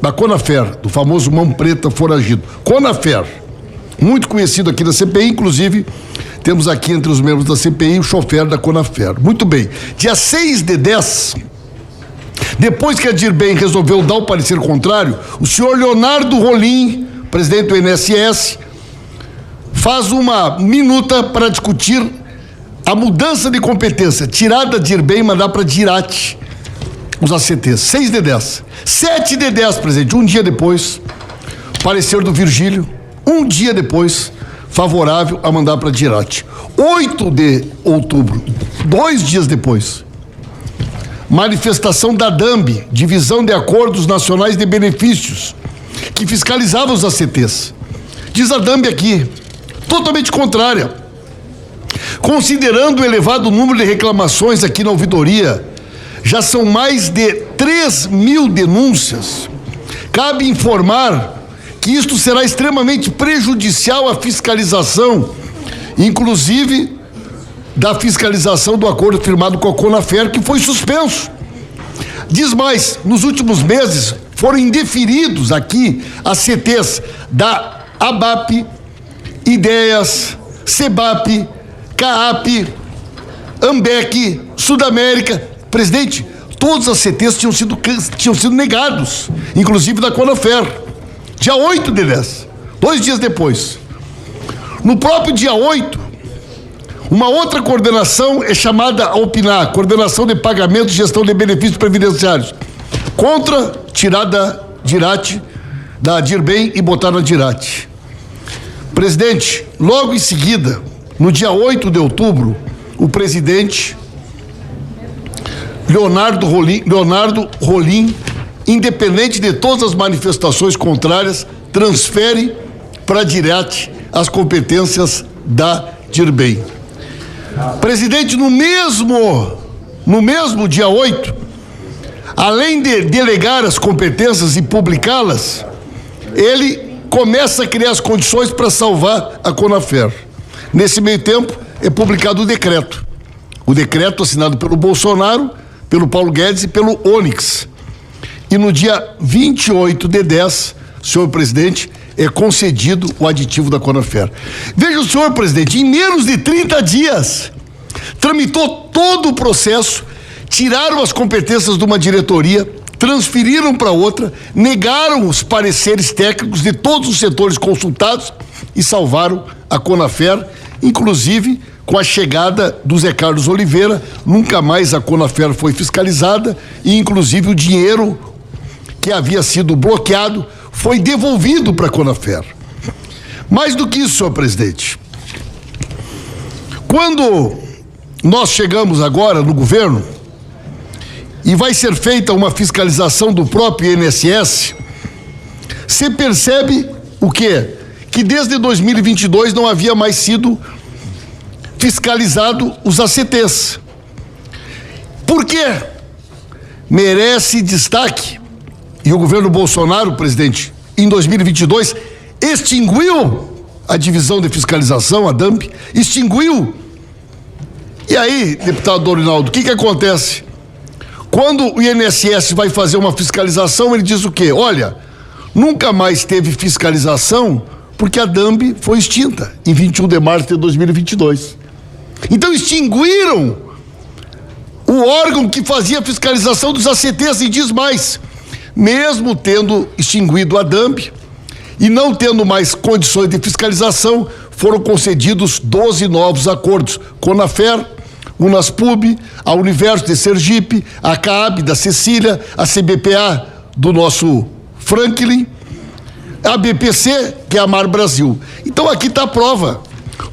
da Conafer, do famoso Mão Preta foragido. Conafer, muito conhecido aqui na CPI, inclusive temos aqui entre os membros da CPI o chofer da Conafer. Muito bem, dia 6/10, depois que a Dirbem resolveu dar o parecer contrário, o senhor Leonardo Rolim, presidente do INSS, faz uma minuta para discutir a mudança de competência, tirar da Dirbem e mandar para a Dirate os ACTs. 6/10. 7/10, presidente, um dia depois, parecer do Virgílio, um dia depois, favorável a mandar para a Dirate. 8 de outubro, 2 dias depois, manifestação da DAMB, Divisão de Acordos Nacionais de Benefícios, que fiscalizava os ACTs. Diz a DAMB aqui, totalmente contrária. Considerando o elevado número de reclamações aqui na ouvidoria, já são mais de 3.000 denúncias. Cabe informar que isto será extremamente prejudicial à fiscalização, inclusive da fiscalização do acordo firmado com a Conafer, que foi suspenso. Diz mais, nos últimos meses foram indeferidos aqui as CTs da ABAP, Ideias, CEBAP, CAAP, AMBEC, Sudamérica. Presidente, todos as CTs tinham sido negados, inclusive da Conafer. Dia 8/10, 2 dias depois. No próprio dia 8, uma outra coordenação é chamada a opinar, Coordenação de Pagamento e Gestão de Benefícios Previdenciários, contra tirar da Dirate, da Dirbem e botar na Dirate. Presidente, logo em seguida, no dia 8 de outubro, o presidente Leonardo Rolim, independente de todas as manifestações contrárias, transfere para a Dirate as competências da Dirbem. Presidente, no mesmo dia 8, além de delegar as competências e publicá-las, ele começa a criar as condições para salvar a Conafer. Nesse meio tempo, é publicado o decreto. O decreto assinado pelo Bolsonaro, pelo Paulo Guedes e pelo Onyx. E no dia 28/10, senhor presidente, é concedido o aditivo da Conafer. Veja o senhor presidente, em menos de 30 dias, tramitou todo o processo, tiraram as competências de uma diretoria, transferiram para outra, negaram os pareceres técnicos de todos os setores consultados e salvaram a Conafer, inclusive com a chegada do Zé Carlos Oliveira. Nunca mais a Conafer foi fiscalizada e inclusive o dinheiro que havia sido bloqueado foi devolvido para a Conafer. Mais do que isso, senhor presidente, quando nós chegamos agora no governo e vai ser feita uma fiscalização do próprio INSS, você percebe o quê? Que desde 2022 não havia mais sido fiscalizado os ACTs. Por quê? Merece destaque. E o governo Bolsonaro, presidente, em 2022, extinguiu a divisão de fiscalização, a DAMP, extinguiu. E aí, deputado Dorinaldo, o que acontece? Quando o INSS vai fazer uma fiscalização, ele diz o quê? Olha, nunca mais teve fiscalização porque a DAMP foi extinta em 21 de março de 2022. Então extinguiram o órgão que fazia a fiscalização dos ACTs e diz mais, mesmo tendo extinguido a DAMP e não tendo mais condições de fiscalização, foram concedidos 12 novos acordos. Conafer, Unaspub, a Universo de Sergipe, a CAAB da Cecília, a CBPA do nosso Franklin, a BPC, que é a Mar Brasil. Então aqui está a prova,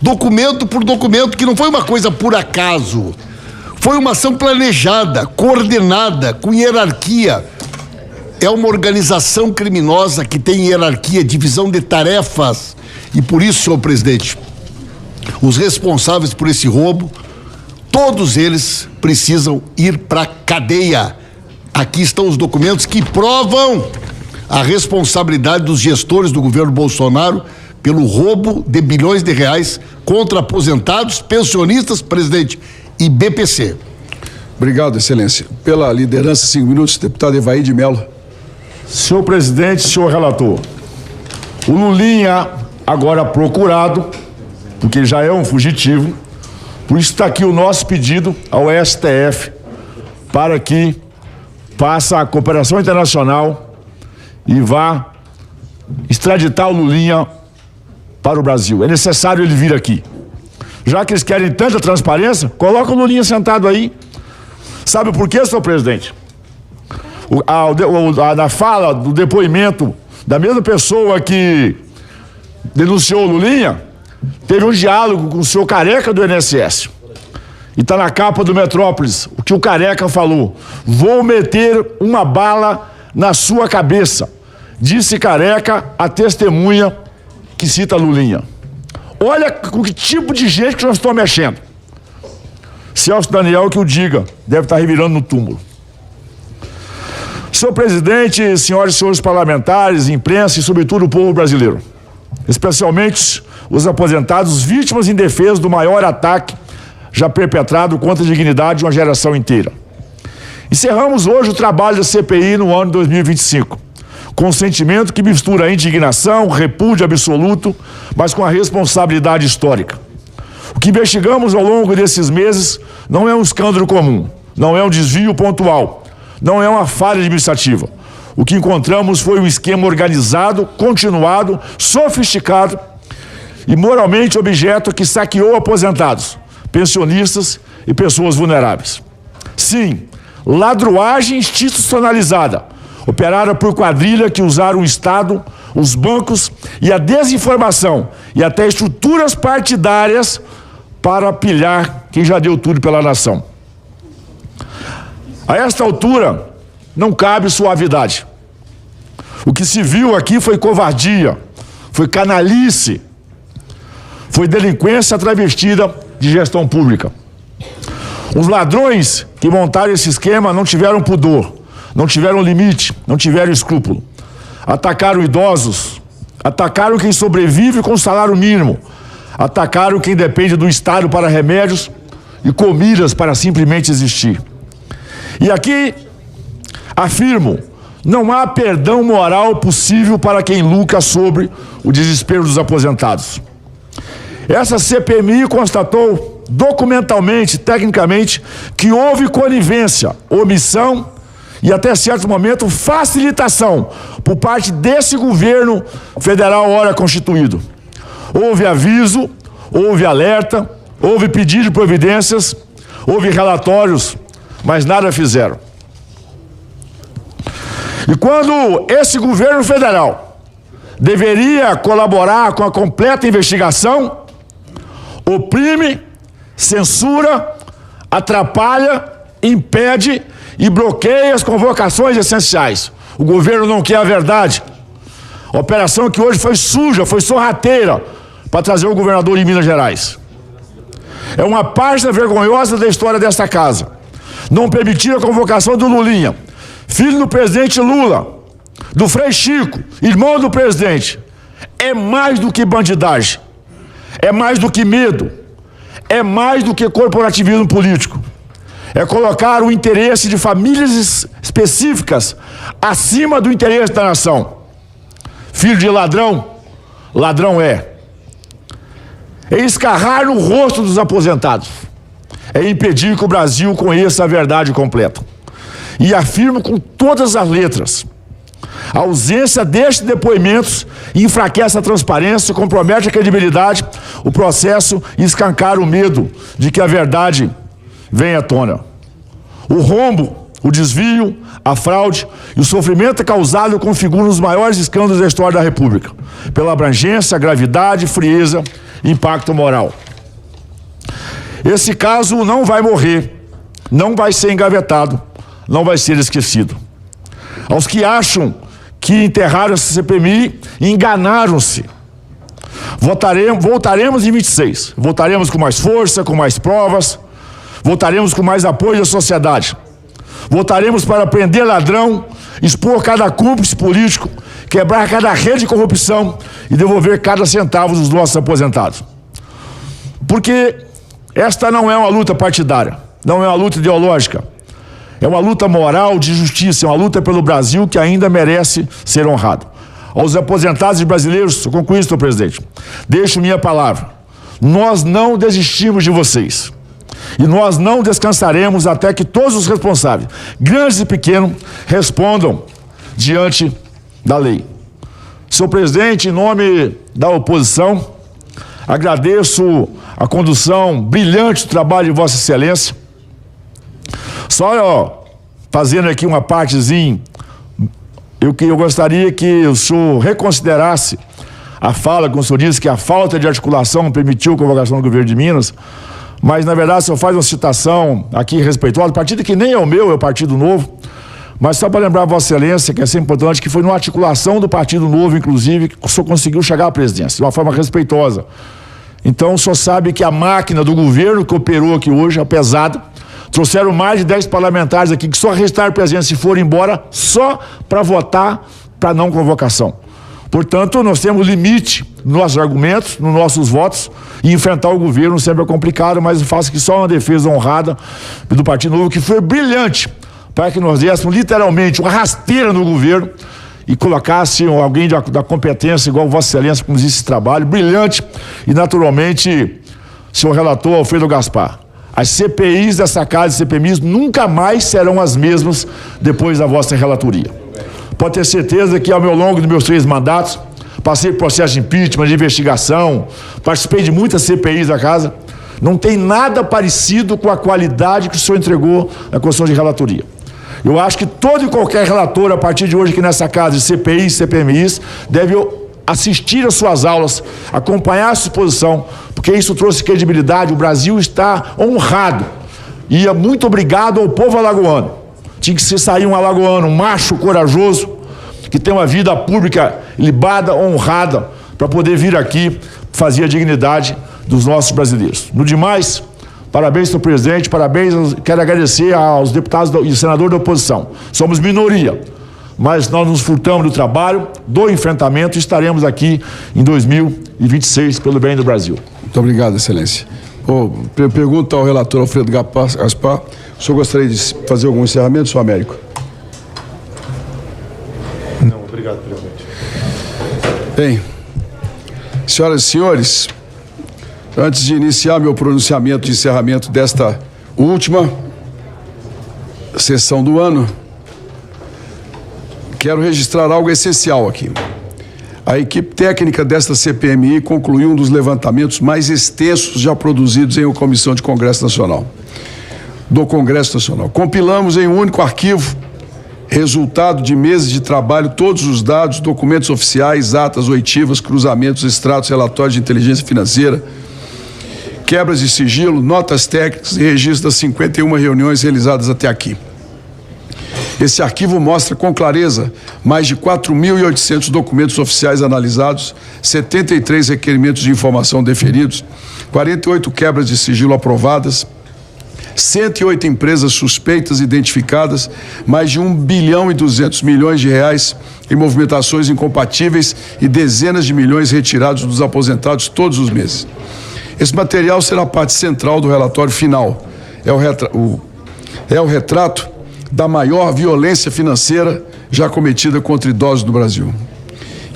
documento por documento, que não foi uma coisa por acaso, foi uma ação planejada, coordenada, com hierarquia. É uma organização criminosa que tem hierarquia, divisão de tarefas. E por isso, senhor presidente, os responsáveis por esse roubo, todos eles precisam ir para a cadeia. Aqui estão os documentos que provam a responsabilidade dos gestores do governo Bolsonaro pelo roubo de bilhões de reais contra aposentados, pensionistas, presidente, e BPC. Obrigado, excelência. Pela liderança, 5 minutos, deputado Evaí de Mello. Senhor presidente, senhor relator, o Lulinha, agora procurado, porque já é um fugitivo, por isso está aqui o nosso pedido ao STF para que faça a cooperação internacional e vá extraditar o Lulinha para o Brasil. É necessário ele vir aqui. Já que eles querem tanta transparência, coloca o Lulinha sentado aí. Sabe por quê, senhor presidente? Na fala do depoimento da mesma pessoa que denunciou o Lulinha, teve um diálogo com o senhor Careca do INSS. E está na capa do Metrópolis o que o Careca falou: vou meter uma bala na sua cabeça, disse Careca, a testemunha que cita Lulinha. Olha com que tipo de gente que nós estamos mexendo. Celso Daniel que o diga, deve estar revirando no túmulo. Senhor presidente, senhoras e senhores parlamentares, imprensa e sobretudo o povo brasileiro, especialmente os aposentados, vítimas indefesas do maior ataque já perpetrado contra a dignidade de uma geração inteira. Encerramos hoje o trabalho da CPI no ano de 2025, com um sentimento que mistura a indignação, repúdio absoluto, mas com a responsabilidade histórica. O que investigamos ao longo desses meses não é um escândalo comum, não é um desvio pontual, não é uma falha administrativa. O que encontramos foi um esquema organizado, continuado, sofisticado e moralmente objeto que saqueou aposentados, pensionistas e pessoas vulneráveis. Sim, ladruagem institucionalizada, operada por quadrilha que usaram o Estado, os bancos e a desinformação e até estruturas partidárias para pilhar quem já deu tudo pela nação. A esta altura, não cabe suavidade. O que se viu aqui foi covardia, foi canalice, foi delinquência travestida de gestão pública. Os ladrões que montaram esse esquema não tiveram pudor, não tiveram limite, não tiveram escrúpulo. Atacaram idosos, Atacaram quem sobrevive com salário mínimo. Atacaram quem depende do Estado para remédios e comidas para simplesmente existir. E aqui afirmo, não há perdão moral possível para quem lucra sobre o desespero dos aposentados. Essa CPMI constatou documentalmente, tecnicamente, que houve conivência, omissão e até certo momento facilitação por parte desse governo federal ora constituído. Houve aviso, houve alerta, houve pedido de providências, houve relatórios, mas nada fizeram. E quando esse governo federal deveria colaborar com a completa investigação, oprime, censura, atrapalha, impede e bloqueia as convocações essenciais. O governo não quer a verdade. A operação que hoje foi suja, foi sorrateira para trazer o governador de Minas Gerais. É uma página vergonhosa da história desta casa. Não permitir a convocação do Lulinha, filho do presidente Lula, do Frei Chico, irmão do presidente. É mais do que bandidagem. É mais do que medo. É mais do que corporativismo político. É colocar o interesse de famílias específicas acima do interesse da nação. Filho de ladrão, ladrão é. É escarrar no rosto dos aposentados. É impedir que o Brasil conheça a verdade completa. E afirmo com todas as letras: a ausência destes depoimentos enfraquece a transparência, compromete a credibilidade, o processo e escancara o medo de que a verdade venha à tona. O rombo, o desvio, a fraude e o sofrimento causado configuram os maiores escândalos da história da República, pela abrangência, gravidade, frieza e impacto moral. Esse caso não vai morrer, não vai ser engavetado, não vai ser esquecido. Aos que acham que enterraram essa CPMI, enganaram-se. Voltaremos em 26. Voltaremos com mais força, com mais provas. Voltaremos com mais apoio da sociedade. Voltaremos para prender ladrão, expor cada cúmplice político, quebrar cada rede de corrupção e devolver cada centavo dos nossos aposentados. Porque esta não é uma luta partidária, não é uma luta ideológica. É uma luta moral de justiça, é uma luta pelo Brasil que ainda merece ser honrado. Aos aposentados e brasileiros, eu concluo isso, senhor presidente, deixo minha palavra. Nós não desistimos de vocês. E nós não descansaremos até que todos os responsáveis, grandes e pequenos, respondam diante da lei. Senhor presidente, em nome da oposição, agradeço a condução brilhante do trabalho de Vossa Excelência. Só fazendo aqui uma partezinha, eu gostaria que o senhor reconsiderasse a fala, como o senhor disse, que a falta de articulação permitiu a convocação do governo de Minas, mas na verdade o senhor faz uma citação aqui respeitosa, partido que nem é o meu, é o Partido Novo, mas só para lembrar a Vossa Excelência, que é sempre importante, que foi numa articulação do Partido Novo, inclusive, que o senhor conseguiu chegar à presidência, de uma forma respeitosa. Então o senhor sabe que a máquina do governo que operou aqui hoje é pesada. Trouxeram mais de 10 parlamentares aqui que só restaram presença e foram embora só para votar para não convocação. Portanto, nós temos limite nos nossos argumentos, nos nossos votos, e enfrentar o governo sempre é complicado, mas eu faço aqui só uma defesa honrada do Partido Novo, que foi brilhante, para que nós dessemos literalmente uma rasteira no governo e colocasse alguém da competência, igual Vossa Excelência, como disse esse trabalho, brilhante, e naturalmente, senhor relator Alfredo Gaspar. As CPIs dessa casa de CPMIs nunca mais serão as mesmas depois da vossa relatoria. Pode ter certeza que ao longo dos meus 3 mandatos, passei por processo de impeachment, de investigação, participei de muitas CPIs da casa, não tem nada parecido com a qualidade que o senhor entregou na construção de relatoria. Eu acho que todo e qualquer relator, a partir de hoje aqui nessa casa de CPIs, CPMIs, deve assistir às suas aulas, acompanhar a sua exposição, porque isso trouxe credibilidade. O Brasil está honrado. E muito obrigado ao povo alagoano. Tinha que se sair um alagoano, um macho corajoso, que tem uma vida pública libada, honrada, para poder vir aqui fazer a dignidade dos nossos brasileiros. No demais, parabéns, senhor presidente, parabéns, quero agradecer aos deputados e senadores da oposição. Somos minoria, mas nós nos furtamos do trabalho, do enfrentamento e estaremos aqui em 2026 pelo bem do Brasil. Muito obrigado, Excelência. Pergunta ao relator Alfredo Gaspar. O senhor gostaria de fazer algum encerramento, senhor Américo? Não, obrigado, presidente. Bem, senhoras e senhores, antes de iniciar meu pronunciamento de encerramento desta última sessão do ano, quero registrar algo essencial aqui. A equipe técnica desta CPMI concluiu um dos levantamentos mais extensos já produzidos em uma comissão do Congresso Nacional. Compilamos em um único arquivo, resultado de meses de trabalho, todos os dados, documentos oficiais, atas, oitivas, cruzamentos, extratos, relatórios de inteligência financeira, quebras de sigilo, notas técnicas e registros das 51 reuniões realizadas até aqui. Esse arquivo mostra com clareza mais de 4.800 documentos oficiais analisados, 73 requerimentos de informação deferidos, 48 quebras de sigilo aprovadas, 108 empresas suspeitas identificadas, mais de 1 bilhão e 200 milhões de reais em movimentações incompatíveis e dezenas de milhões retirados dos aposentados todos os meses. Esse material será parte central do relatório final. É o retrato da maior violência financeira já cometida contra idosos do Brasil.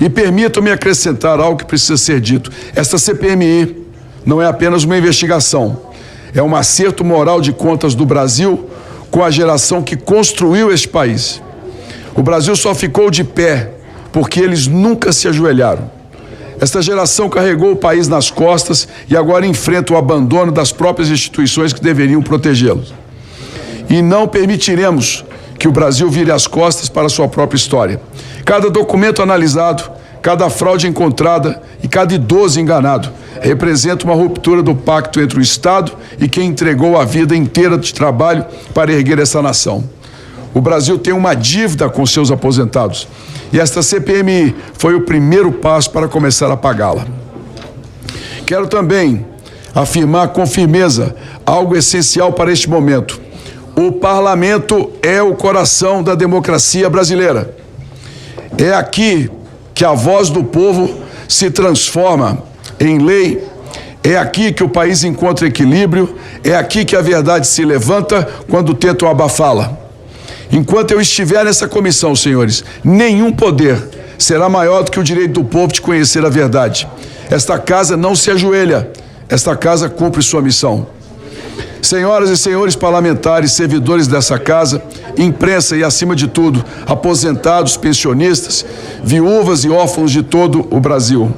E permitam-me acrescentar algo que precisa ser dito. Esta CPMI não é apenas uma investigação, é um acerto moral de contas do Brasil com a geração que construiu este país. O Brasil só ficou de pé porque eles nunca se ajoelharam. Esta geração carregou o país nas costas e agora enfrenta o abandono das próprias instituições que deveriam protegê-los. E não permitiremos que o Brasil vire as costas para a sua própria história. Cada documento analisado, cada fraude encontrada e cada idoso enganado representa uma ruptura do pacto entre o Estado e quem entregou a vida inteira de trabalho para erguer essa nação. O Brasil tem uma dívida com seus aposentados e esta CPMI foi o primeiro passo para começar a pagá-la. Quero também afirmar com firmeza algo essencial para este momento. O parlamento é o coração da democracia brasileira. É aqui que a voz do povo se transforma em lei, é aqui que o país encontra equilíbrio, é aqui que a verdade se levanta quando tentam abafá-la. Enquanto eu estiver nessa comissão, senhores, nenhum poder será maior do que o direito do povo de conhecer a verdade. Esta casa não se ajoelha, esta casa cumpre sua missão. Senhoras e senhores parlamentares, servidores dessa casa, imprensa e, acima de tudo, aposentados, pensionistas, viúvas e órfãos de todo o Brasil.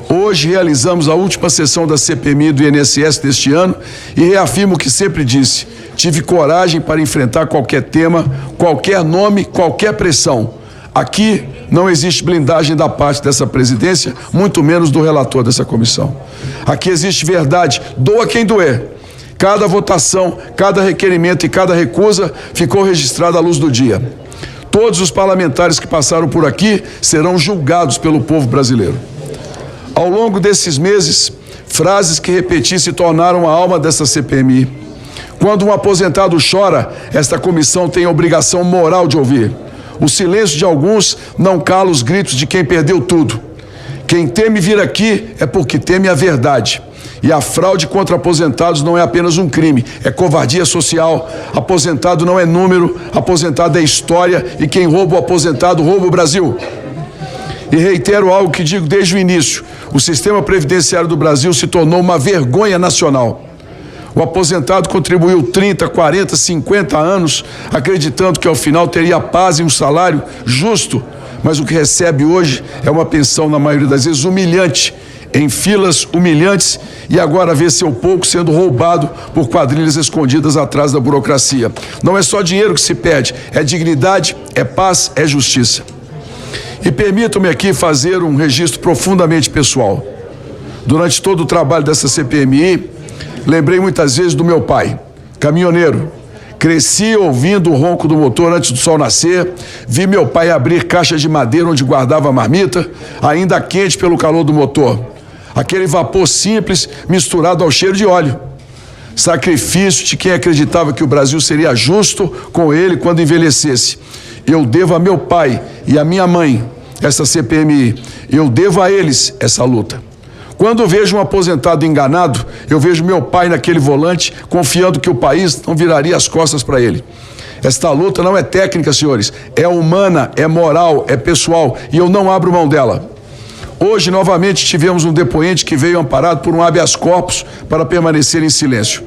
Hoje realizamos a última sessão da CPMI do INSS deste ano e reafirmo o que sempre disse. Tive coragem para enfrentar qualquer tema, qualquer nome, qualquer pressão. Aqui não existe blindagem da parte dessa presidência, muito menos do relator dessa comissão. Aqui existe verdade, doa quem doer. Cada votação, cada requerimento e cada recusa ficou registrado à luz do dia. Todos os parlamentares que passaram por aqui serão julgados pelo povo brasileiro. Ao longo desses meses, frases que repeti se tornaram a alma dessa CPMI. Quando um aposentado chora, esta comissão tem a obrigação moral de ouvir. O silêncio de alguns não cala os gritos de quem perdeu tudo. Quem teme vir aqui é porque teme a verdade. E a fraude contra aposentados não é apenas um crime, é covardia social. Aposentado não é número, aposentado é história e quem rouba o aposentado rouba o Brasil. E reitero algo que digo desde o início: o sistema previdenciário do Brasil se tornou uma vergonha nacional. O aposentado contribuiu 30, 40, 50 anos acreditando que ao final teria paz e um salário justo, mas o que recebe hoje é uma pensão, na maioria das vezes, humilhante, em filas humilhantes, e agora vê seu pouco sendo roubado por quadrilhas escondidas atrás da burocracia. Não é só dinheiro que se pede, é dignidade, é paz, é justiça. E permitam-me aqui fazer um registro profundamente pessoal. Durante todo o trabalho dessa CPMI, lembrei muitas vezes do meu pai, caminhoneiro. Cresci ouvindo o ronco do motor antes do sol nascer, vi meu pai abrir caixas de madeira onde guardava a marmita, ainda quente pelo calor do motor. Aquele vapor simples misturado ao cheiro de óleo. Sacrifício de quem acreditava que o Brasil seria justo com ele quando envelhecesse. Eu devo a meu pai e a minha mãe essa CPMI. Eu devo a eles essa luta. Quando vejo um aposentado enganado, eu vejo meu pai naquele volante, confiando que o país não viraria as costas para ele. Esta luta não é técnica, senhores, é humana, é moral, é pessoal, e eu não abro mão dela. Hoje, novamente, tivemos um depoente que veio amparado por um habeas corpus para permanecer em silêncio.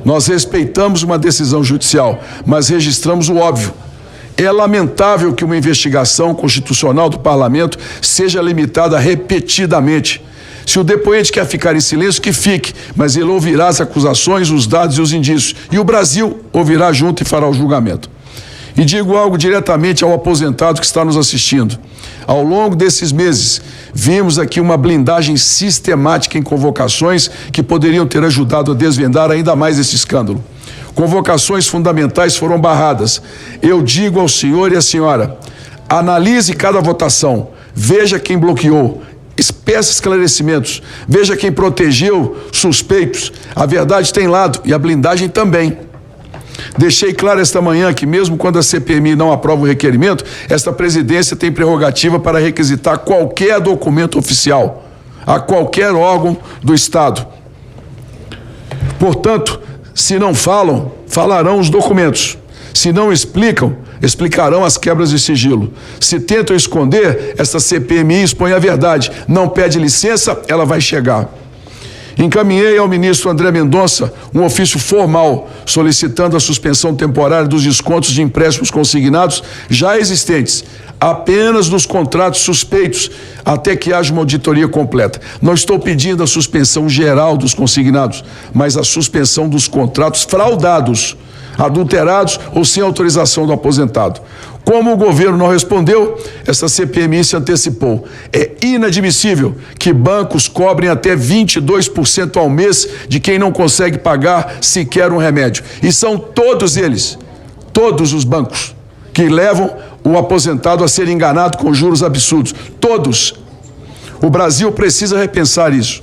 Nós respeitamos uma decisão judicial, mas registramos o óbvio. É lamentável que uma investigação constitucional do parlamento seja limitada repetidamente. Se o depoente quer ficar em silêncio, que fique, mas ele ouvirá as acusações, os dados e os indícios. E o Brasil ouvirá junto e fará o julgamento. E digo algo diretamente ao aposentado que está nos assistindo. Ao longo desses meses, vimos aqui uma blindagem sistemática em convocações que poderiam ter ajudado a desvendar ainda mais esse escândalo. Convocações fundamentais foram barradas. Eu digo ao senhor e à senhora, analise cada votação, veja quem bloqueou, peça esclarecimentos, veja quem protegeu suspeitos. A verdade tem lado e a blindagem também. Deixei claro esta manhã que mesmo quando a CPMI não aprova o requerimento, esta presidência tem prerrogativa para requisitar qualquer documento oficial a qualquer órgão do Estado. Portanto, se não falam, falarão os documentos. Se não explicam, explicarão as quebras de sigilo. Se tentam esconder, esta CPMI expõe a verdade. Não pede licença, ela vai chegar. Encaminhei ao ministro André Mendonça um ofício formal solicitando a suspensão temporária dos descontos de empréstimos consignados já existentes, apenas dos contratos suspeitos, até que haja uma auditoria completa. Não estou pedindo a suspensão geral dos consignados, mas a suspensão dos contratos fraudados, adulterados ou sem autorização do aposentado. Como o governo não respondeu, essa CPMI se antecipou. É inadmissível que bancos cobrem até 22% ao mês de quem não consegue pagar sequer um remédio. E são todos eles, todos os bancos, que levam o aposentado a ser enganado com juros absurdos. Todos. O Brasil precisa repensar isso.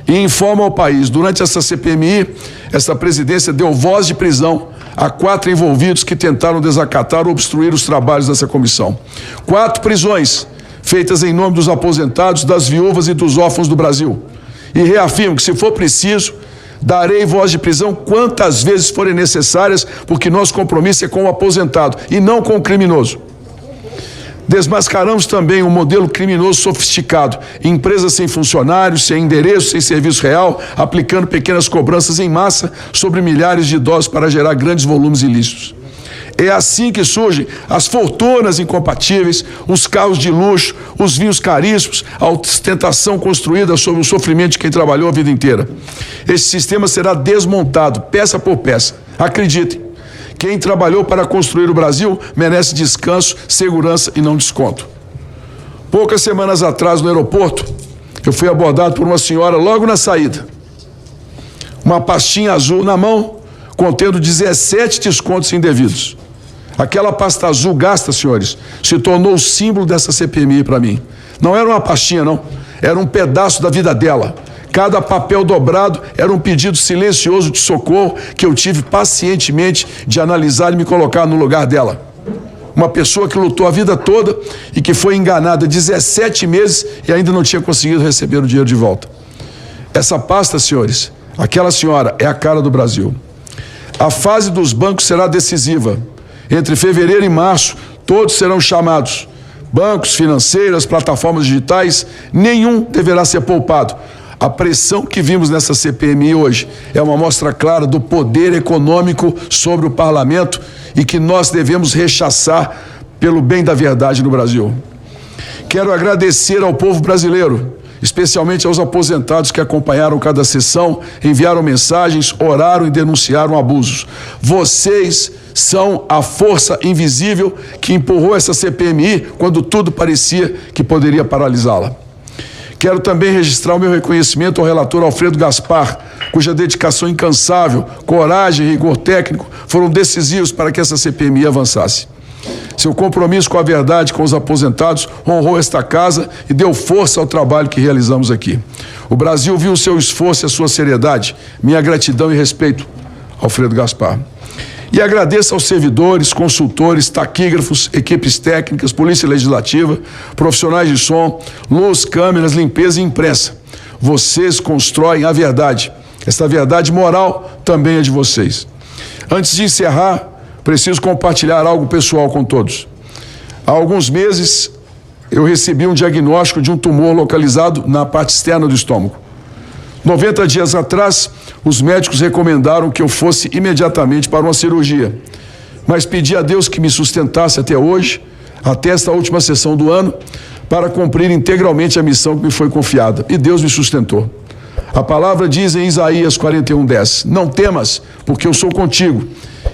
E informa ao país, durante essa CPMI, essa presidência deu voz de prisão a 4 envolvidos que tentaram desacatar ou obstruir os trabalhos dessa comissão. 4 prisões feitas em nome dos aposentados, das viúvas e dos órfãos do Brasil. E reafirmo que, se for preciso, darei voz de prisão quantas vezes forem necessárias, porque nosso compromisso é com o aposentado e não com o criminoso. Desmascaramos também um modelo criminoso sofisticado, empresas sem funcionários, sem endereço, sem serviço real, aplicando pequenas cobranças em massa sobre milhares de idosos para gerar grandes volumes ilícitos. É assim que surgem as fortunas incompatíveis, os carros de luxo, os vinhos caríssimos, a ostentação construída sobre o sofrimento de quem trabalhou a vida inteira. Esse sistema será desmontado, peça por peça. Acreditem. Quem trabalhou para construir o Brasil merece descanso, segurança e não desconto. Poucas semanas atrás, no aeroporto, eu fui abordado por uma senhora logo na saída. Uma pastinha azul na mão, contendo 17 descontos indevidos. Aquela pasta azul gasta, senhores, se tornou o símbolo dessa CPMI para mim. Não era uma pastinha, não. Era um pedaço da vida dela. Cada papel dobrado era um pedido silencioso de socorro que eu tive pacientemente de analisar e me colocar no lugar dela. Uma pessoa que lutou a vida toda e que foi enganada 17 meses e ainda não tinha conseguido receber o dinheiro de volta. Essa pasta, senhores, aquela senhora é a cara do Brasil. A fase dos bancos será decisiva. Entre fevereiro e março, todos serão chamados. Bancos, financeiras, plataformas digitais, nenhum deverá ser poupado. A pressão que vimos nessa CPMI hoje é uma amostra clara do poder econômico sobre o parlamento e que nós devemos rechaçar pelo bem da verdade no Brasil. Quero agradecer ao povo brasileiro, especialmente aos aposentados que acompanharam cada sessão, enviaram mensagens, oraram e denunciaram abusos. Vocês são a força invisível que empurrou essa CPMI quando tudo parecia que poderia paralisá-la. Quero também registrar o meu reconhecimento ao relator Alfredo Gaspar, cuja dedicação incansável, coragem e rigor técnico foram decisivos para que essa CPMI avançasse. Seu compromisso com a verdade, com os aposentados, honrou esta casa e deu força ao trabalho que realizamos aqui. O Brasil viu o seu esforço e a sua seriedade. Minha gratidão e respeito, Alfredo Gaspar. E agradeço aos servidores, consultores, taquígrafos, equipes técnicas, Polícia Legislativa, profissionais de som, luz, câmeras, limpeza e imprensa. Vocês constroem a verdade. Essa verdade moral também é de vocês. Antes de encerrar, preciso compartilhar algo pessoal com todos. Há alguns meses, eu recebi um diagnóstico de um tumor localizado na parte externa do estômago. 90 dias atrás, os médicos recomendaram que eu fosse imediatamente para uma cirurgia, mas pedi a Deus que me sustentasse até hoje, até esta última sessão do ano, para cumprir integralmente a missão que me foi confiada. E Deus me sustentou. A palavra diz em Isaías 41:10, não temas, porque eu sou contigo.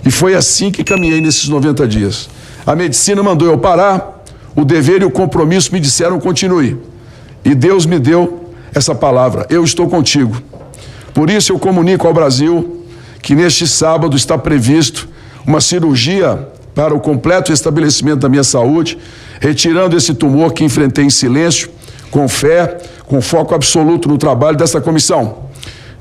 E foi assim que caminhei nesses 90 dias. A medicina mandou eu parar, o dever e o compromisso me disseram continue. E Deus me deu essa palavra, eu estou contigo. Por isso eu comunico ao Brasil que neste sábado está previsto uma cirurgia para o completo estabelecimento da minha saúde, retirando esse tumor que enfrentei em silêncio, com fé, com foco absoluto no trabalho dessa comissão.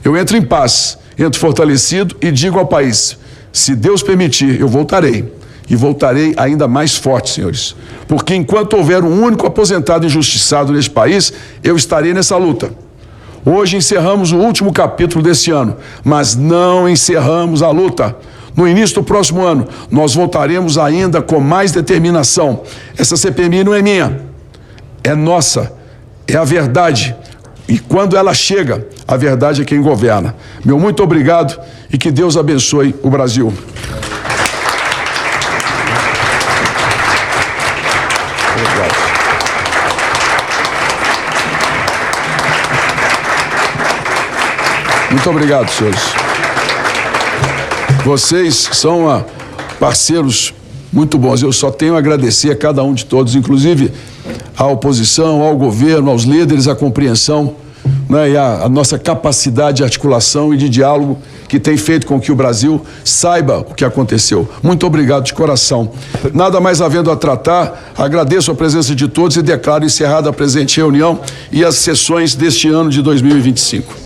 Eu entro em paz, entro fortalecido e digo ao país, se Deus permitir, eu voltarei. E voltarei ainda mais forte, senhores. Porque enquanto houver um único aposentado injustiçado neste país, eu estarei nessa luta. Hoje encerramos o último capítulo desse ano, mas não encerramos a luta. No início do próximo ano, nós voltaremos ainda com mais determinação. Essa CPMI não é minha, é nossa, é a verdade. E quando ela chega, a verdade é quem governa. Meu muito obrigado e que Deus abençoe o Brasil. Muito obrigado, senhores. Vocês são parceiros muito bons. Eu só tenho a agradecer a cada um de todos, inclusive à oposição, ao governo, aos líderes, a compreensão, né, e a nossa capacidade de articulação e de diálogo que tem feito com que o Brasil saiba o que aconteceu. Muito obrigado de coração. Nada mais havendo a tratar, agradeço a presença de todos e declaro encerrada a presente reunião e as sessões deste ano de 2025.